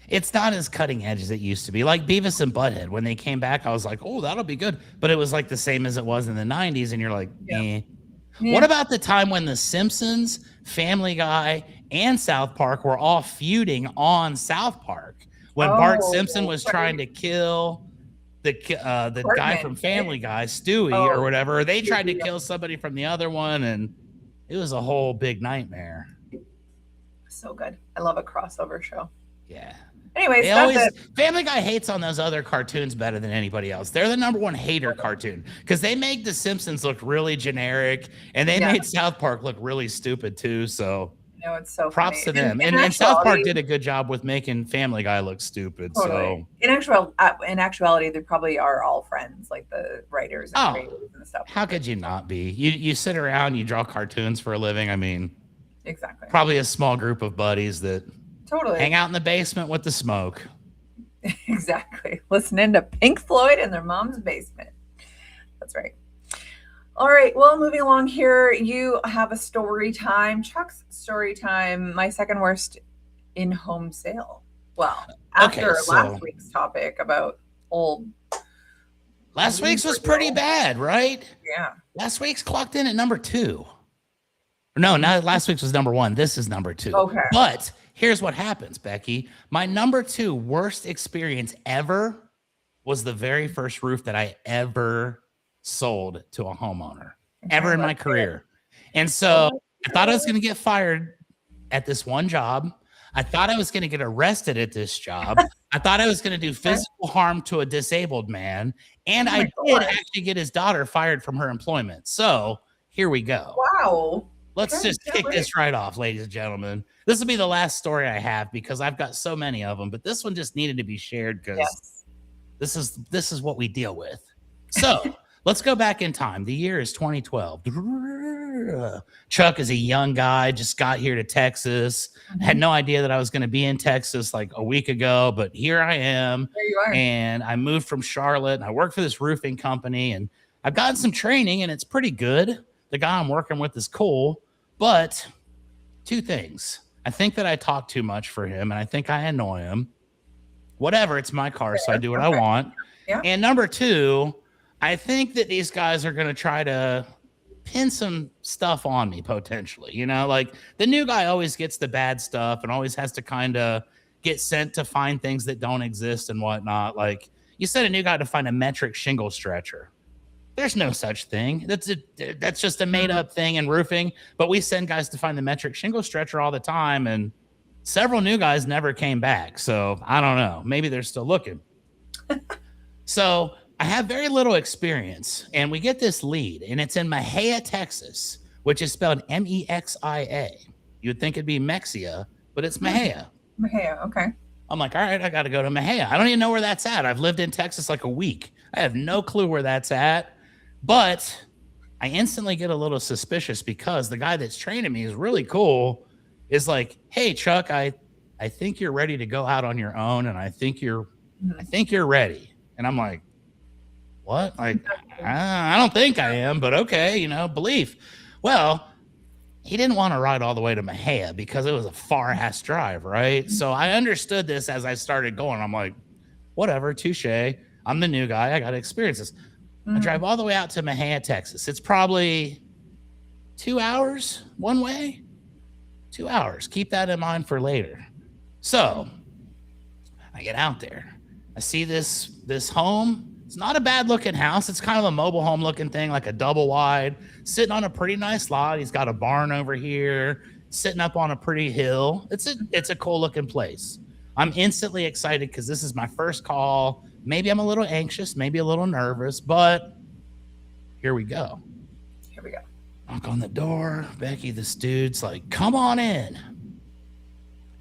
It's not as cutting edge as it used to be. Like Beavis and Butthead, when they came back, I was like, oh, that'll be good. But it was like the same as it was in the 90s. And you're like, Yeah. What about the time when The Simpsons, Family Guy, and South Park were all feuding on South Park? When Bart Simpson was trying to kill the guy from Family Guy, Stewie or whatever. They tried to kill somebody from the other one, and it was a whole big nightmare. So good. I love a crossover show. Yeah. Anyways, Family Guy hates on those other cartoons better than anybody else. They're the number one hater cartoon because they make The Simpsons look really generic, and they made South Park look really stupid too. So it's so props funny. to them. And South Park did a good job with making Family Guy look stupid. Totally. So in actuality, they probably are all friends, like the writers and creators and stuff. How could you not be? You sit around, you draw cartoons for a living. I mean, exactly. Probably a small group of buddies that hang out in the basement with the smoke. Exactly. Listening to Pink Floyd in their mom's basement. That's right. All right. Well, moving along here, you have a story time. Chuck's story time. My second worst in-home sale. Well, after last week's topic about old. Last week's was pretty bad, right? Yeah. Last week's clocked in at number 2. No, not last week's was number 1. This is number 2. Okay. But here's what happens, Becky. My number 2 worst experience ever was the very first roof that I ever sold to a homeowner ever in my career. And so I thought I was going to get fired at this one job. I thought I was going to get arrested at this job. I thought I was going to do physical harm to a disabled man. And I did actually get his daughter fired from her employment. So here we go. Wow. Let's just kick this right off, ladies and gentlemen. This will be the last story I have because I've got so many of them, but this one just needed to be shared because this is what we deal with. So let's go back in time. The year is 2012. Chuck is a young guy, just got here to Texas. Had no idea that I was going to be in Texas like a week ago, but here I am. There you are. And I moved from Charlotte and I work for this roofing company and I've gotten some training and it's pretty good. The guy I'm working with is cool. But 2 things. I think that I talk too much for him, and I think I annoy him. Whatever, it's my car, so I do what I want. Yeah. And number 2, I think that these guys are going to try to pin some stuff on me, potentially. You know, like the new guy always gets the bad stuff and always has to kind of get sent to find things that don't exist and whatnot. Like you sent a new guy to find a metric shingle stretcher. There's no such thing. That's just a made up thing in roofing. But we send guys to find the metric shingle stretcher all the time, and several new guys never came back. So I don't know. Maybe they're still looking. So I have very little experience, and we get this lead, and it's in Mexia, Texas, which is spelled Mexia. You would think it'd be Mexia, but it's Mexia. Mexia, okay. I'm like, all right, I got to go to Mexia. I don't even know where that's at. I've lived in Texas like a week. I have no clue where that's at. But I instantly get a little suspicious because the guy that's training me is really cool. Is like, hey, Chuck, I think you're ready to go out on your own, and I think you're ready. And I'm like, what? Like, I don't think I am, but okay, belief. Well, he didn't want to ride all the way to Mexia because it was a far ass drive, right? So I understood this as I started going. I'm like, whatever, touche. I'm the new guy. I got to experience this. I drive all the way out to Mexia, Texas. It's probably 2 hours one way. 2 hours. Keep that in mind for later. So I get out there. I see this home. It's not a bad looking house. It's kind of a mobile home looking thing, like a double wide, sitting on a pretty nice lot. He's got a barn over here, sitting up on a pretty hill. It's a cool looking place. I'm instantly excited because this is my first call. Maybe I'm a little anxious, maybe a little nervous, but here we go. Here we go. Knock on the door. Becky, this dude's like, come on in.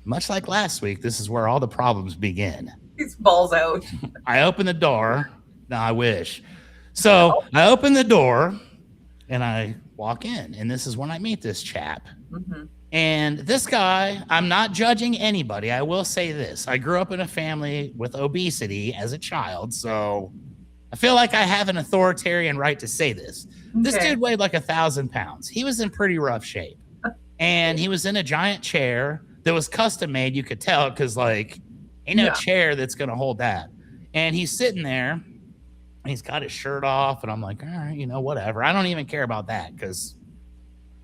Much like last week, this is where all the problems begin. He's balls out. I open the door. No, I wish. So I open the door and I walk in, and this is when I meet this chap. Mm-hmm. And this guy, I'm not judging anybody. I will say this. I grew up in a family with obesity as a child, so I feel like I have an authoritarian right to say this. Okay. This dude weighed like 1,000 pounds. He was in pretty rough shape. And he was in a giant chair that was custom made. You could tell because, like, ain't no chair that's going to hold that. And he's sitting there. And he's got his shirt off. And I'm like, all right, whatever. I don't even care about that because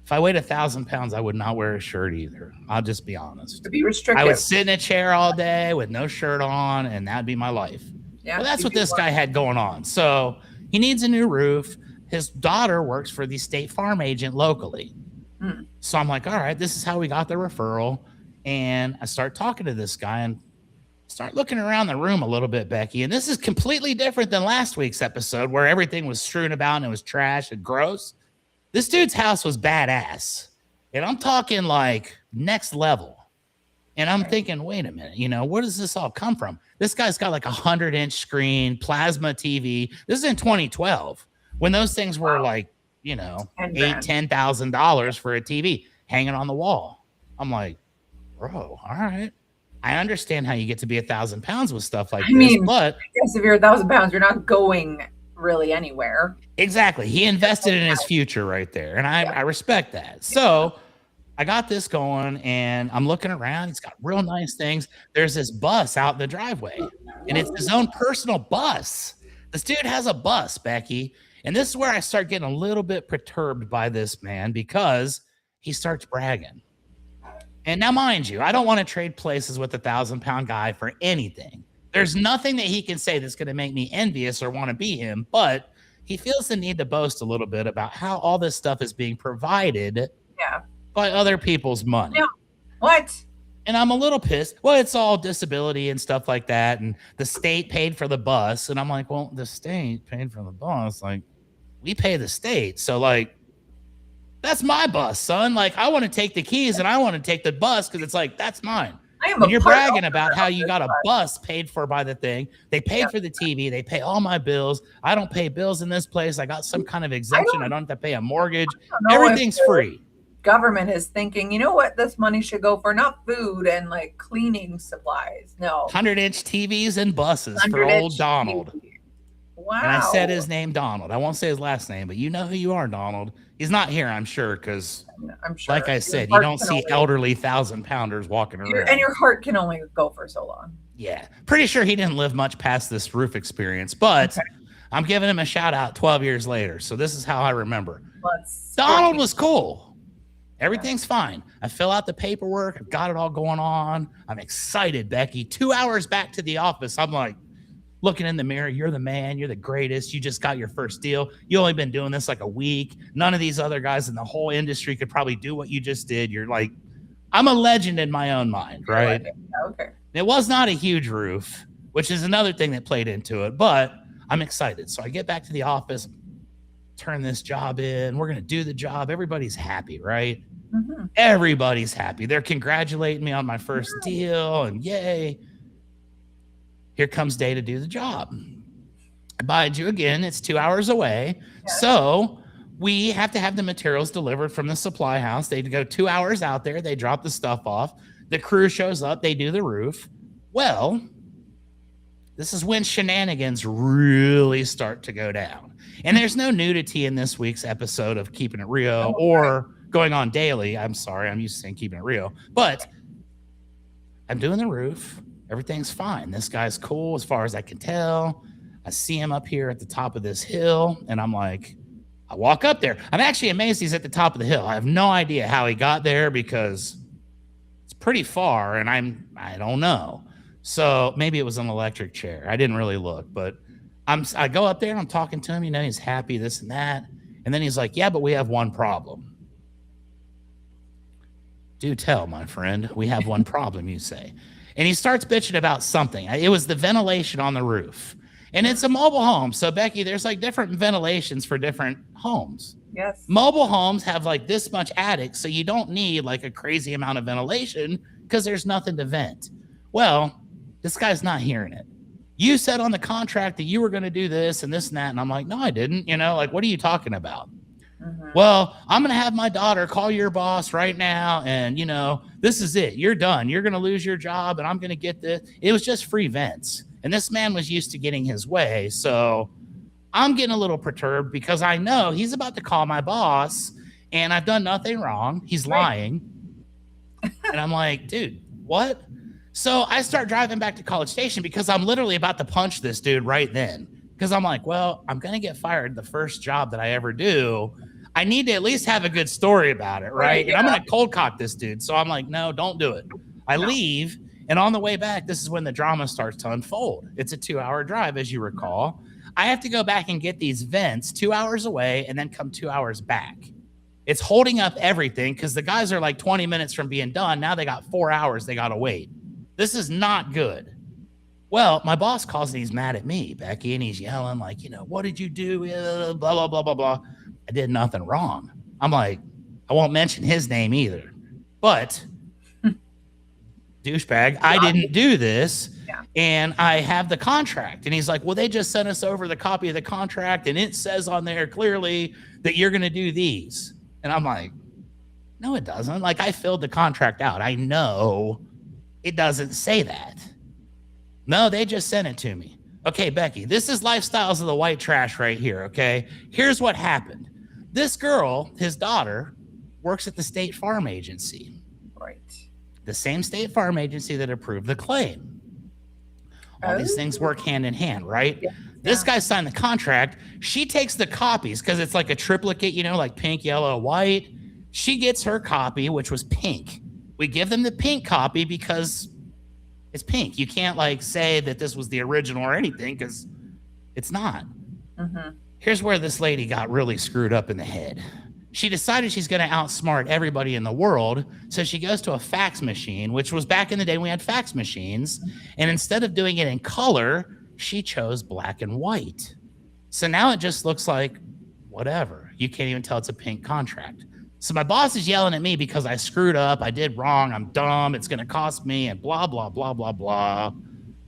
if I weighed 1,000 pounds, I would not wear a shirt either. I'll just be honest. To be restricted. I would sit in a chair all day with no shirt on, and that'd be my life. Yeah, well, that's what this guy had going on. So he needs a new roof. His daughter works for the State Farm agent locally. So I'm like, all right, this is how we got the referral. And I start talking to this guy and start looking around the room a little bit, Becky. And this is completely different than last week's episode where everything was strewn about and it was trash and gross. This dude's house was badass. And I'm talking like next level. And I'm thinking, wait a minute, where does this all come from? This guy's got like 100-inch screen, plasma TV. This is in 2012 when those things were like, $8,000-$10,000 for a TV hanging on the wall. I'm like, bro, all right. I understand how you get to be 1,000 pounds with stuff like this, but I guess if you're 1,000 pounds, you're not going really anywhere. Exactly. He invested in his future right there. And I respect that. So I got this going and I'm looking around. He's got real nice things. There's this bus out in the driveway and it's his own personal bus. This dude has a bus, Becky. And this is where I start getting a little bit perturbed by this man because he starts bragging. And now, mind you, I don't want to trade places with 1,000-pound guy for anything. There's nothing that he can say that's going to make me envious or want to be him, but he feels the need to boast a little bit about how all this stuff is being provided by other people's money. Yeah. What? And I'm a little pissed. Well, it's all disability and stuff like that. And the state paid for the bus. And I'm like, well, the state paid for the bus. Like, we pay the state. So, like, that's my bus, son. Like, I want to take the keys and I want to take the bus because it's like, that's mine. And you're bragging about how you got a bus paid for by the thing. They paid for the TV. They pay all my bills. I don't pay bills in this place. I got some kind of exemption. I don't have to pay a mortgage. Everything's free. Government is thinking, you know what this money should go for? Not food and like cleaning supplies. No. 100-inch TVs and buses for old Donald. TV. Wow. And I said his name, Donald. I won't say his last name, but you know who you are, Donald. He's not here, I'm sure, because like I said, you don't see elderly 1,000-pounders walking around. And your heart can only go for so long. Yeah. Pretty sure he didn't live much past this roof experience, but I'm giving him a shout out 12 years later. So this is how I remember. Donald was cool. Everything's fine. I fill out the paperwork. I've got it all going on. I'm excited, Becky. 2 hours back to the office. I'm like, looking in the mirror, you're the man, you're the greatest, you just got your first deal, you only been doing this like a week, none of these other guys in the whole industry could probably do what you just did. You're like, I'm a legend in my own mind, right? Okay. It was not a huge roof, which is another thing that played into it, but I'm excited. So I get back to the office, turn this job in, we're going to do the job, everybody's happy, right? Mm-hmm. Everybody's happy. They're congratulating me on my first deal and yay. Here comes day to do the job. Mind you, again, it's 2 hours away. Yes. So we have to have the materials delivered from the supply house. They go 2 hours out there. They drop the stuff off. The crew shows up. They do the roof. Well, this is when shenanigans really start to go down. And there's no nudity in this week's episode of Keeping It Real or Going On Daily. I'm sorry. I'm used to saying Keeping It Real. But I'm doing the roof. Everything's fine. This guy's cool as far as I can tell. I see him up here at the top of this hill, and I'm like, I walk up there. I'm actually amazed he's at the top of the hill. I have no idea how he got there because it's pretty far, and I don't know. So maybe it was an electric chair. I didn't really look, but I go up there, and I'm talking to him. He's happy, this and that. And then he's like, yeah, but we have one problem. Do tell, my friend. We have one problem, you say. And he starts bitching about something. It was the ventilation on the roof. And it's a mobile home. So, Becky, there's like different ventilations for different homes. Yes. Mobile homes have like this much attic, so you don't need like a crazy amount of ventilation because there's nothing to vent. Well, this guy's not hearing it. You said on the contract that you were going to do this and this and that. And I'm like, no, I didn't. You know, like, what are you talking about? Mm-hmm. Well, I'm going to have my daughter call your boss right now. And, you know, this is it. You're done. You're going to lose your job and I'm going to get this. It was just free vents. And this man was used to getting his way. So I'm getting a little perturbed because I know he's about to call my boss and I've done nothing wrong. He's lying. And I'm like, dude, what? So I start driving back to College Station because I'm literally about to punch this dude right then. Because I'm like, well, I'm going to get fired the first job that I ever do. I need to at least have a good story about it, right? Yeah. And I'm going to cold cock this dude. So I'm like, no, don't do it. I leave. And on the way back, this is when the drama starts to unfold. It's a 2-hour drive, as you recall. I have to go back and get these vents 2 hours away and then come 2 hours back. It's holding up everything because the guys are like 20 minutes from being done. Now they got 4 hours they got to wait. This is not good. Well, my boss calls and he's mad at me, Becky, and he's yelling like, you know, what did you do? Blah, blah, blah, blah, blah. I did nothing wrong. I'm like, I won't mention his name either. But douchebag, I didn't do this. Yeah. And I have the contract. And he's like, well, they just sent us over the copy of the contract. And it says on there clearly that you're going to do these. And I'm like, no, it doesn't. Like, I filled the contract out. I know it doesn't say that. No, they just sent it to me. Okay, Becky, this is Lifestyles of the White Trash right here, okay? Here's what happened. This girl, his daughter, works at the State Farm Agency. Right. The same State Farm Agency that approved the claim. All these things work hand in hand, right? Yeah. This guy signed the contract. She takes the copies because it's like a triplicate, you know, like pink, yellow, white. She gets her copy, which was pink. We give them the pink copy because it's pink. You can't like say that this was the original or anything because it's not. Mm-hmm. Here's where this lady got really screwed up in the head. She decided she's going to outsmart everybody in the world. So she goes to a fax machine, which was back in the day when we had fax machines. And instead of doing it in color, she chose black and white. So now it just looks like whatever. You can't even tell it's a pink contract. So my boss is yelling at me because I screwed up. I did wrong. I'm dumb. It's going to cost me and blah, blah, blah, blah, blah,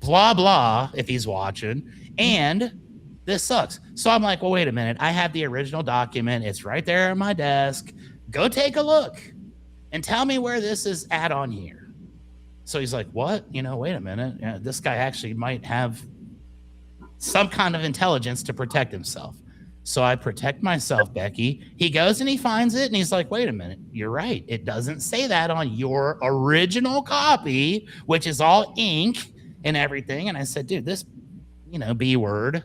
blah, blah, if he's watching. And this sucks. So I'm like, well, wait a minute. I have the original document. It's right there on my desk. Go take a look and tell me where this is at on here. So he's like, what? You know, wait a minute. Yeah, this guy actually might have some kind of intelligence to protect himself. So I protect myself, Becky. He goes and he finds it and he's like, wait a minute. You're right. It doesn't say that on your original copy, which is all ink and everything. And I said, dude, this, you know, B word.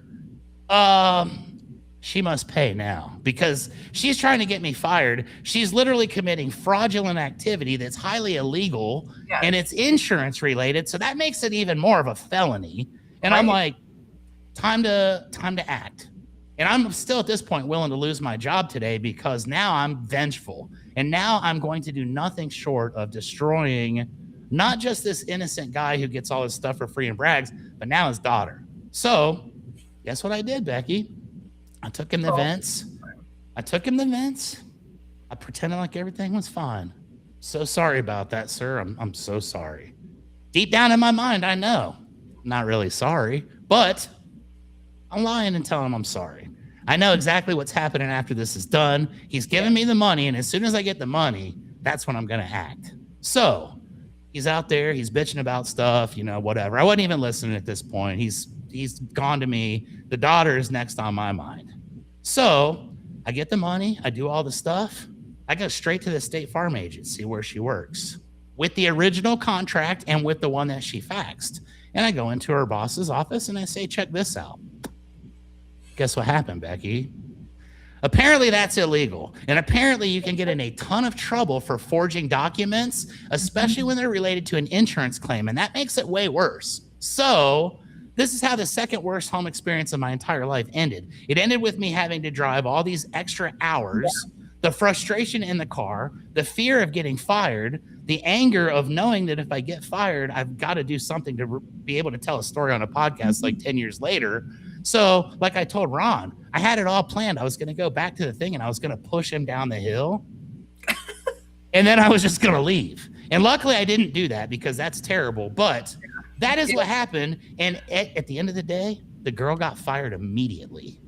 She must pay now because she's trying to get me fired. She's literally committing fraudulent activity that's highly illegal and it's insurance related. So that makes it even more of a felony. And I'm like, time to act. And I'm still at this point willing to lose my job today because now I'm vengeful. And now I'm going to do nothing short of destroying not just this innocent guy who gets all his stuff for free and brags, but now his daughter. So guess what I did, Becky? I took him the vents. I pretended like everything was fine. So sorry about that, sir. I'm so sorry. Deep down in my mind, I know I'm not really sorry, but I'm lying and telling him I'm sorry. I know exactly what's happening after this is done. He's giving me the money, and as soon as I get the money, that's when I'm going to act. So he's out there. He's bitching about stuff, you know, whatever. I wasn't even listening at this point. He's gone to me. The daughter is next on my mind. So I get the money. I do all the stuff. I go straight to the State Farm Agency where she works with the original contract and with the one that she faxed. And I go into her boss's office and I say, check this out. Guess what happened, Becky? Apparently that's illegal. And apparently you can get in a ton of trouble for forging documents, especially when they're related to an insurance claim. And that makes it way worse. So this is how the second worst home experience of my entire life ended. It ended with me having to drive all these extra hours The frustration in the car, the fear of getting fired, the anger of knowing that if I get fired, I've got to do something to be able to tell a story on a podcast like 10 years later. So like I told Ron, I had it all planned. I was going to go back to the thing and I was going to push him down the hill. And then I was just going to leave. And luckily I didn't do that because that's terrible. But that is what happened. And at the end of the day, the girl got fired immediately.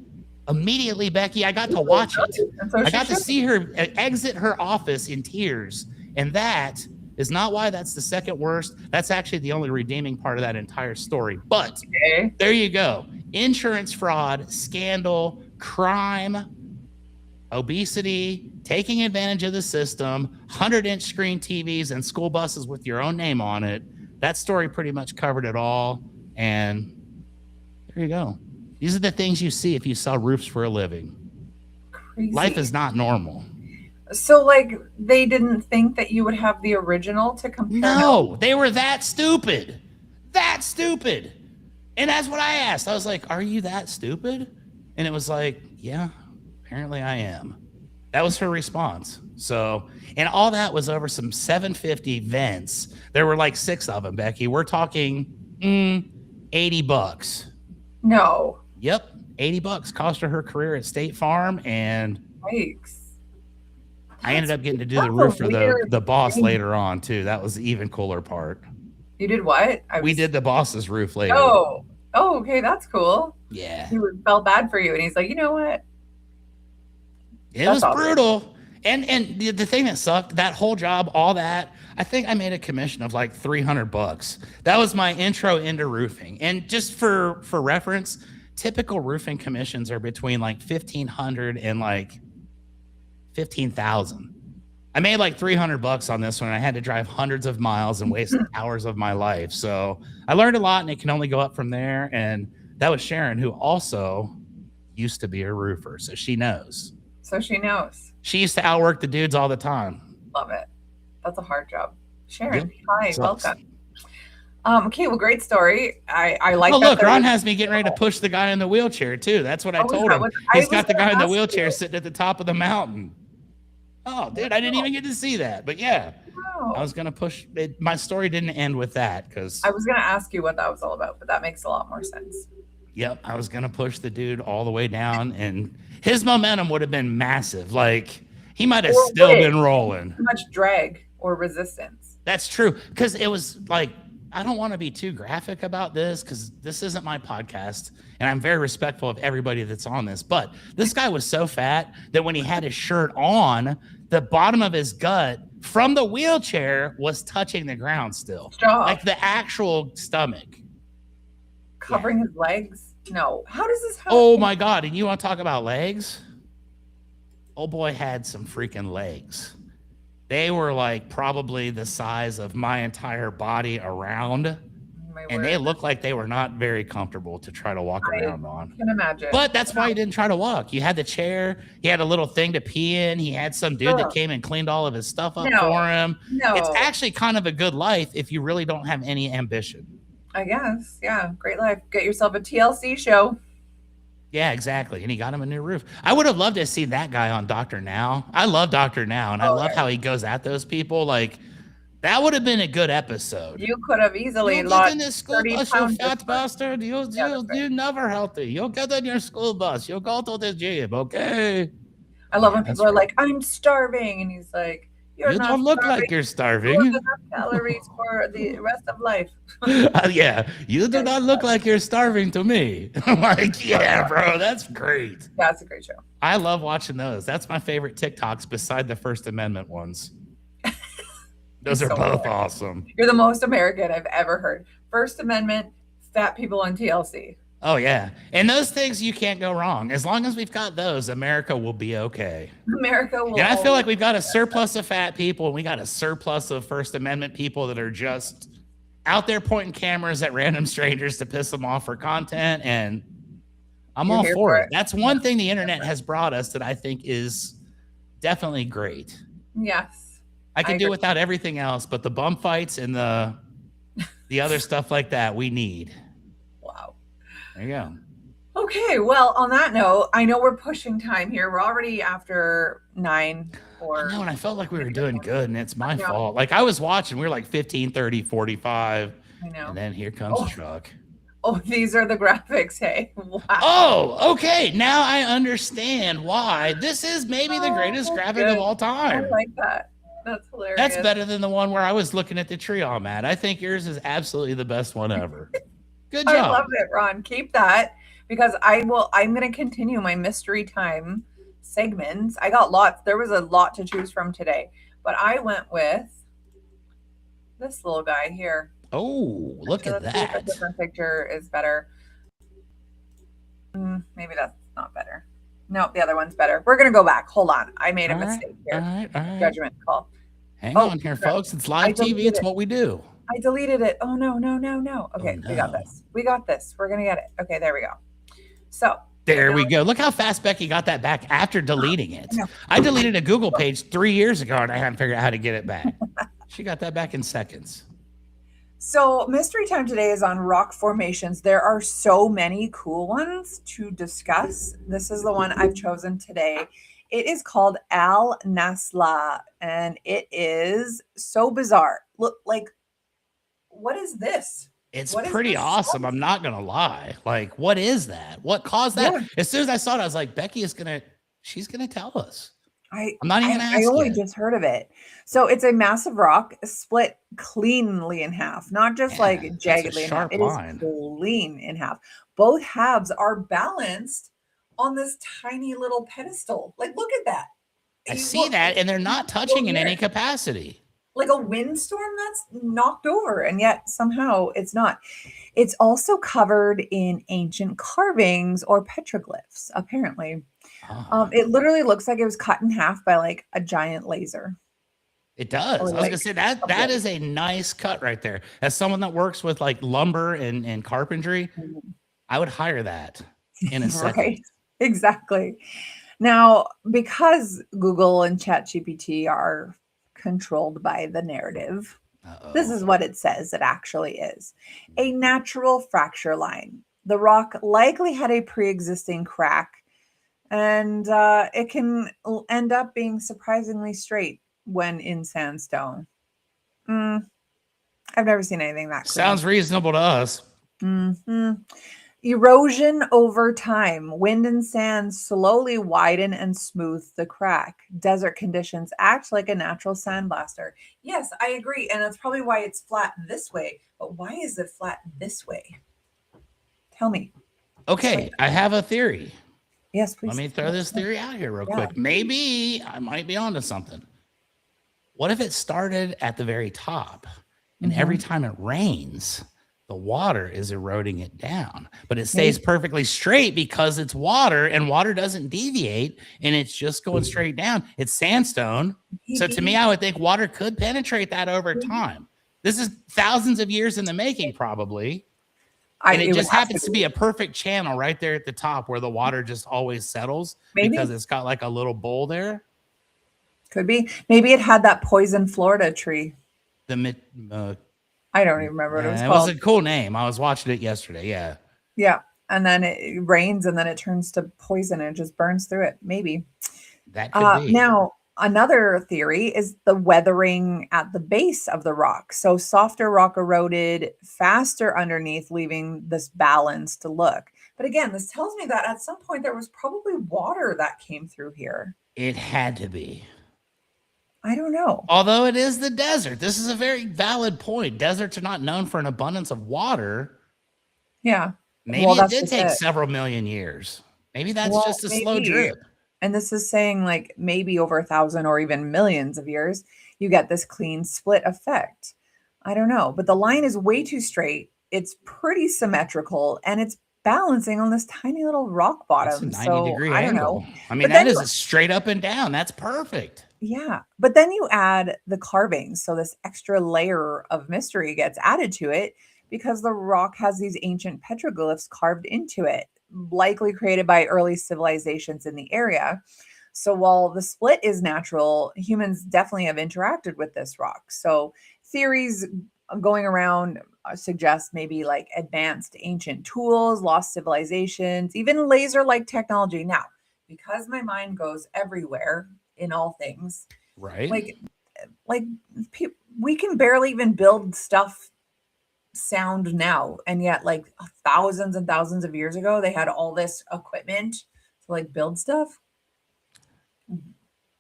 Immediately, Becky, I got to watch it. I got to see her exit her office in tears. And that is not why that's the second worst. That's actually the only redeeming part of that entire story. But there you go. Insurance fraud, scandal, crime, obesity, taking advantage of the system, 100-inch screen TVs and school buses with your own name on it. That story pretty much covered it all. And there you go. These are the things you see if you sell roofs for a living. Crazy. Life is not normal. So, like, they didn't think that you would have the original to compare? No, they were that stupid. That stupid. And that's what I asked. I was like, are you that stupid? And it was like, yeah, apparently I am. That was her response. So, and all that was over some 750 vents. There were like 6 of them, Becky. We're talking $80. No. Yep, $80 cost her career at State Farm, and Yikes. I ended up getting to do the roof for the boss later on too. That was the even cooler part. You did what? We did the boss's roof later. Oh, okay, that's cool. Yeah. He felt bad for you, and he's like, you know what? It was brutal. And the thing that sucked, that whole job, all that, I think I made a commission of like $300. That was my intro into roofing. And just for reference, typical roofing commissions are between like $1,500 and like $15,000. I made like $300 on this one. And I had to drive hundreds of miles and waste hours of my life. So I learned a lot, and it can only go up from there. And that was Sharon, who also used to be a roofer. So she knows. She used to outwork the dudes all the time. Love it. That's a hard job. Sharon, hi, welcome. Okay, well, great story. I like that. Oh, look, Ron has me getting ready to push the guy in the wheelchair, too. That's what I told him. He's got the guy in the wheelchair sitting at the top of the mountain. Oh, dude, I didn't even get to see that. But yeah, I was going to push it. My story didn't end with that because I was going to ask you what that was all about, but that makes a lot more sense. Yep, I was going to push the dude all the way down, and his momentum would have been massive. Like, he might have still been rolling. Too much drag or resistance. That's true, because it was like, I don't want to be too graphic about this because this isn't my podcast, and I'm very respectful of everybody that's on this, but this guy was so fat that when he had his shirt on, the bottom of his gut from the wheelchair was touching the ground still. Stop. Like the actual stomach. Covering his legs? No. How does this happen? Oh my God, and you want to talk about legs? Old boy had some freaking legs. They were like probably the size of my entire body around. And they looked like they were not very comfortable to try to walk around on. I can imagine. But that's why he didn't try to walk. You had the chair. He had a little thing to pee in. He had some dude that came and cleaned all of his stuff up for him. No. It's actually kind of a good life if you really don't have any ambition. I guess. Yeah. Great life. Get yourself a TLC show. Yeah, exactly. And he got him a new roof. I would have loved to see that guy on Dr. Now. I love Dr. Now, and I love how he goes at those people. Like, that would have been a good episode. You could have easily lost 30 pounds. You fat bastard. You're never healthy. You'll get in your school bus. You'll go to the gym, okay? I love when people are like, I'm starving. And he's like, you don't look like you're starving. You don't have calories for the rest of life. Yeah, you do not look like you're starving to me. I'm like, yeah, bro, that's great. That's a great show. I love watching those. That's my favorite TikToks beside the First Amendment ones. Those are both awesome. You're the most American I've ever heard. First Amendment, fat people on TLC. Oh, yeah. And those things, you can't go wrong. As long as we've got those, America will be okay. America will. Yeah, I feel like we've got a surplus of fat people, and we got a surplus of First Amendment people that are just out there pointing cameras at random strangers to piss them off for content, and I'm all for it. That's one thing the internet has brought us that I think is definitely great. Yes. I can do without everything else, but the bum fights and the other stuff like that, we need. Wow. There you go. Okay, well, on that note, I know we're pushing time here. We're already after 9 I know, or and I felt like we were maybe doing 10. good, and it's my I know, fault. Like I was watching, we were like 15, 30, 45, I know. and then here comes Oh, Chuck. oh, these are the graphics. Hey, wow. Oh, okay. Now I understand why this is maybe the Oh, greatest that's graphic of good. all I time. like that. That's That's hilarious. better than the one where I was looking at the tree all mad. I think yours is absolutely the best one ever. Good I love job. it, Ron. Keep that because I'm going to continue my mystery time segments. I got lots. There was a lot to choose from today, but I went with this little guy here. Oh, look Actually, at let's see if a that. different picture is better. Maybe that's not better. No, the other one's better. We're going to go back. Hold on. I made a All right. mistake All here. right. All right. Judgment call. Hang Oh, on here, crap. folks. It's I live TV. deleted It's it. what we do. I deleted it. Oh, no, no, no, no. Oh, Okay, we got no. this. We got this. We're going to get it. Okay, there we go. So, There now we go. Look how fast Becky got that back after deleting it. I know. I deleted a Google page 3 years ago, and I haven't figured out how to get it back. She got that back in seconds. So, mystery time today is on rock formations. There are so many cool ones to discuss. This is the one I've chosen today. It is called Al Nasla, and it is so bizarre. Look, like, what is this? It's What is pretty this? awesome. I'm not gonna lie. Like, what is that? What caused that? Yeah. As soon as I saw it, I was like, she's gonna tell us. I I'm not even gonna I ask only yet. just heard of it. So it's a massive rock split cleanly in half, not just Yeah, like that's a jaggedly in half. sharp It is line. clean in half. Both halves are balanced on this tiny little pedestal. Like, look at that. I You see look, that, and they're not go touching in here. any capacity. Like a windstorm that's knocked over, and yet somehow it's not. It's also covered in ancient carvings or petroglyphs, apparently. Ah, It literally looks like it was cut in half by like a giant laser. it does. Or I was like gonna say that a that blade. is a nice cut right there. As someone that works with like lumber and carpentry, I would hire that in a second. Right? Exactly. Now, because Google and ChatGPT are controlled by the narrative, this Uh-oh. is what it says it actually is a natural fracture line. The rock likely had a pre existing crack, and it can end up being surprisingly straight when in sandstone. Mm, I've never seen anything that clean. Sounds reasonable to us. Mhm. Erosion over time. Wind and sand slowly widen and smooth the crack. Desert conditions act like a natural sandblaster. Yes, I agree. And that's probably why it's flat this way. But why is it flat this way? Tell me. Okay, I have a theory. Yes, Let please. me throw this theory out here real Yeah. quick. Maybe I might be onto something. What if it started at the very top and every time it rains, the water is eroding it down, but it stays perfectly straight because it's water and water doesn't deviate and it's just going straight down. It's sandstone. So to me, I would think water could penetrate that over time. This is thousands of years in the making, probably. And it It would just have happens to be a perfect channel right there at the top where the water just always settles because maybe. it's got like a little bowl there. Could be. Maybe it had that poison Florida tree. I don't even remember what it was It called. was a cool name. I was watching it yesterday. Yeah. Yeah. And then it rains and then it turns to poison and it just burns through it. Maybe. That could be. Now, another theory is the weathering at the base of the rock. So softer rock eroded faster underneath, leaving this balanced look. But again, this tells me that at some point there was probably water that came through here. It had to be. I don't know. Although it is the desert. This is a very valid point. Deserts are not known for an abundance of water. Yeah. Maybe Well, it that's did just take it. several million years. Maybe that's Well, just a slow maybe. drip. And this is saying like maybe over 1,000 or even millions of years, you get this clean split effect. I don't know, but the line is way too straight. It's pretty symmetrical and it's balancing on this tiny little rock That's a bottom. 90-degree I don't angle. know. I mean, But that then is a straight up and down. That's perfect. yeah, but then you add the carvings, so this extra layer of mystery gets added to it because the rock has these ancient petroglyphs carved into it, likely created by early civilizations in the area. So while the split is natural, humans definitely have interacted with this rock. So theories going around suggests maybe like advanced ancient tools, lost civilizations, even laser-like technology. Now, because my mind goes everywhere in all things, Right. like we can barely even build stuff sound now, and yet like thousands and thousands of years ago they had all this equipment to like build stuff.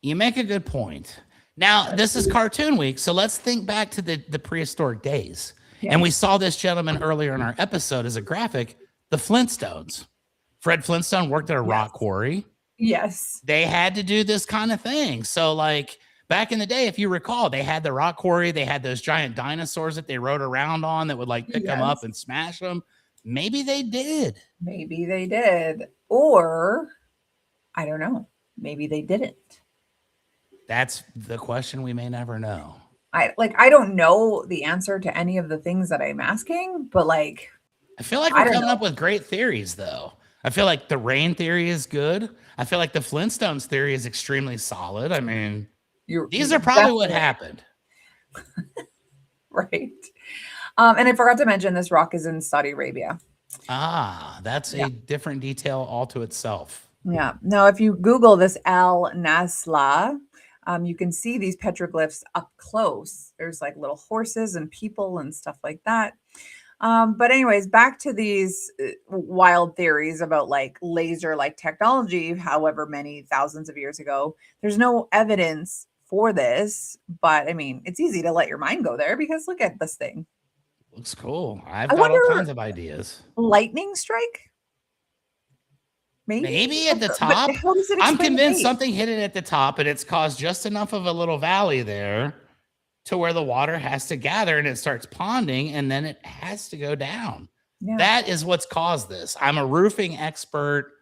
You make a good point. Now, this is cartoon week, so let's think back to the prehistoric days. Yeah. And we saw this gentleman earlier in our episode as a graphic, the Flintstones. Fred Flintstone worked at a rock quarry. Yes. They had to do this kind of thing. So, like, back in the day, if you recall, they had the rock quarry. They had those giant dinosaurs that they rode around on that would, like, pick them up and smash them. Maybe they did. Maybe they did. Or, I don't know. Maybe they didn't. That's the question we may never know. I don't know the answer to any of the things that I'm asking, but like I feel like we're coming up with great theories though. I feel like the rain theory is good. I feel like the Flintstones theory is extremely solid. I mean, these are probably what happened. Right. And I forgot to mention this rock is in Saudi Arabia. Ah, that's a different detail all to itself. Yeah. Now, if you Google this Al Nasla, you can see these petroglyphs up close. There's like little horses and people and stuff like that. But anyways, back to these wild theories about like laser-like technology, however many thousands of years ago. There's no evidence for this, but I mean, it's easy to let your mind go there because look at this thing. Looks cool. I've got all kinds of ideas. Lightning strike? Maybe at the top. I'm convinced something hit it at the top and it's caused just enough of a little valley there to where the water has to gather and it starts ponding and then it has to go down. Yeah. That is what's caused this. I'm a roofing expert.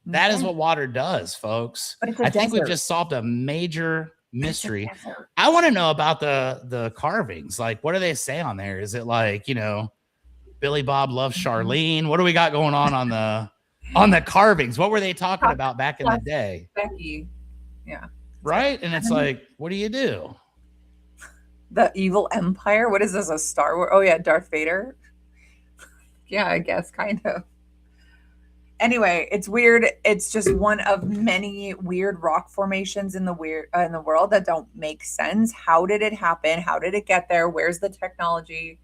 That is what water does, folks. I think we've just solved a major mystery. I want to know about the carvings. Like, what do they say on there? Is it like, you know, Billy Bob loves Charlene? What do we got going on the carvings? What were they talking about back in the day? Becky. Yeah. Right? And it's like, what do you do? The evil empire? What is this, a Star Wars? Oh, yeah, Darth Vader. Yeah, I guess, kind of. Anyway, it's weird. It's just one of many weird rock formations in the world that don't make sense. How did it happen? How did it get there? Where's the technology?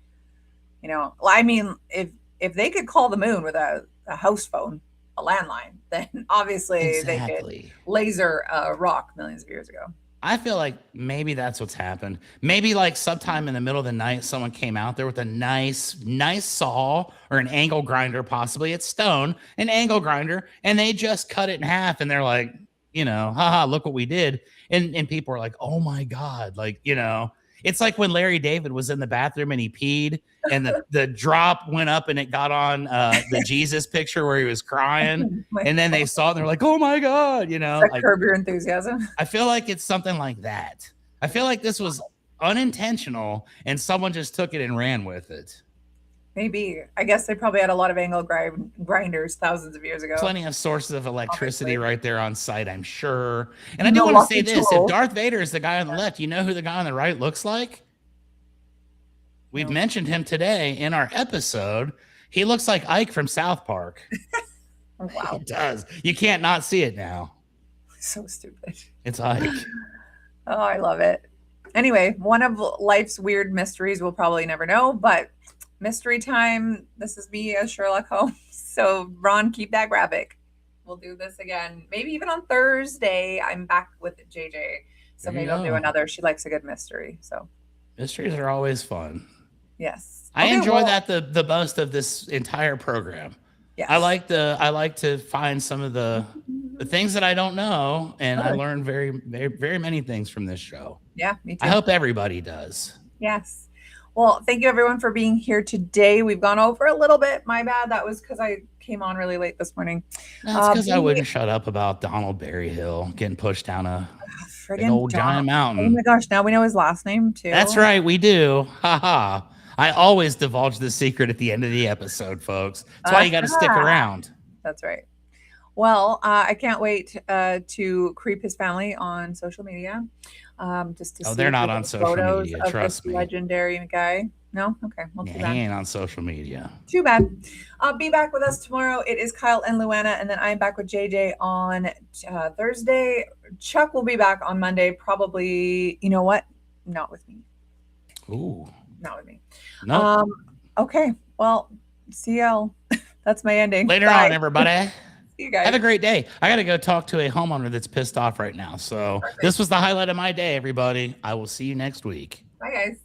You know, I mean, if they could call the moon with a house phone, a landline, then obviously they could laser a rock millions of years ago. I feel like maybe that's what's happened. Maybe like sometime in the middle of the night, someone came out there with a nice saw or an angle grinder, possibly it's stone, an angle grinder, and they just cut it in half. And they're like, you know, haha, look what we did. And people are like, oh my God. Like, you know, it's like when Larry David was in the bathroom and he peed and the drop went up and it got on the Jesus picture where he was crying. And then they saw it and they're like, oh my God, you know. Like, Curb Your Enthusiasm. I feel like it's something like that. I feel like this was unintentional and someone just took it and ran with it. Maybe. I guess they probably had a lot of angle grinders thousands of years ago. Plenty of sources of electricity right there on site, I'm sure. And I do want to say this. If Darth Vader is the guy on the left, you know who the guy on the right looks like? We've mentioned him today in our episode. He looks like Ike from South Park. Wow. It does. You can't not see it now. So stupid. It's Ike. Oh, I love it. Anyway, one of life's weird mysteries we'll probably never know, but mystery time. This is me as Sherlock Holmes. So Ron, keep that graphic. We'll do this again. Maybe even on Thursday. I'm back with JJ. So maybe I'll do another. She likes a good mystery. So mysteries are always fun. Yes. I enjoy that the most of this entire program. Yes. I like to find some of the things that I don't know, and I learn very, very, very many things from this show. Yeah, me too. I hope everybody does. Yes. Well, thank you everyone for being here today. We've gone over a little bit. My bad. That was because I came on really late this morning. That's because I wouldn't shut up about Donald Berryhill getting pushed down a big old giant mountain. Oh my gosh. Now we know his last name too. That's right. We do. Ha ha. I always divulge the secret at the end of the episode, folks. That's why you got to stick around. That's right. Well, I can't wait to creep his family on social media. Just to see they're not on social media. Trust me. Legendary guy. No? Okay. Well, Yeah, too he bad. ain't on social media. Too bad. Be back with us tomorrow. It is Kyle and Luana, and then I'm back with JJ on Thursday. Chuck will be back on Monday, probably. You know what? Not with me. Ooh. Not with me. No. Okay. Well, see y'all. That's my ending. Later Bye. on, everybody. See you guys. Have a great day. I got to go talk to a homeowner that's pissed off right now. So Perfect. This was the highlight of my day, everybody. I will see you next week. Bye, guys.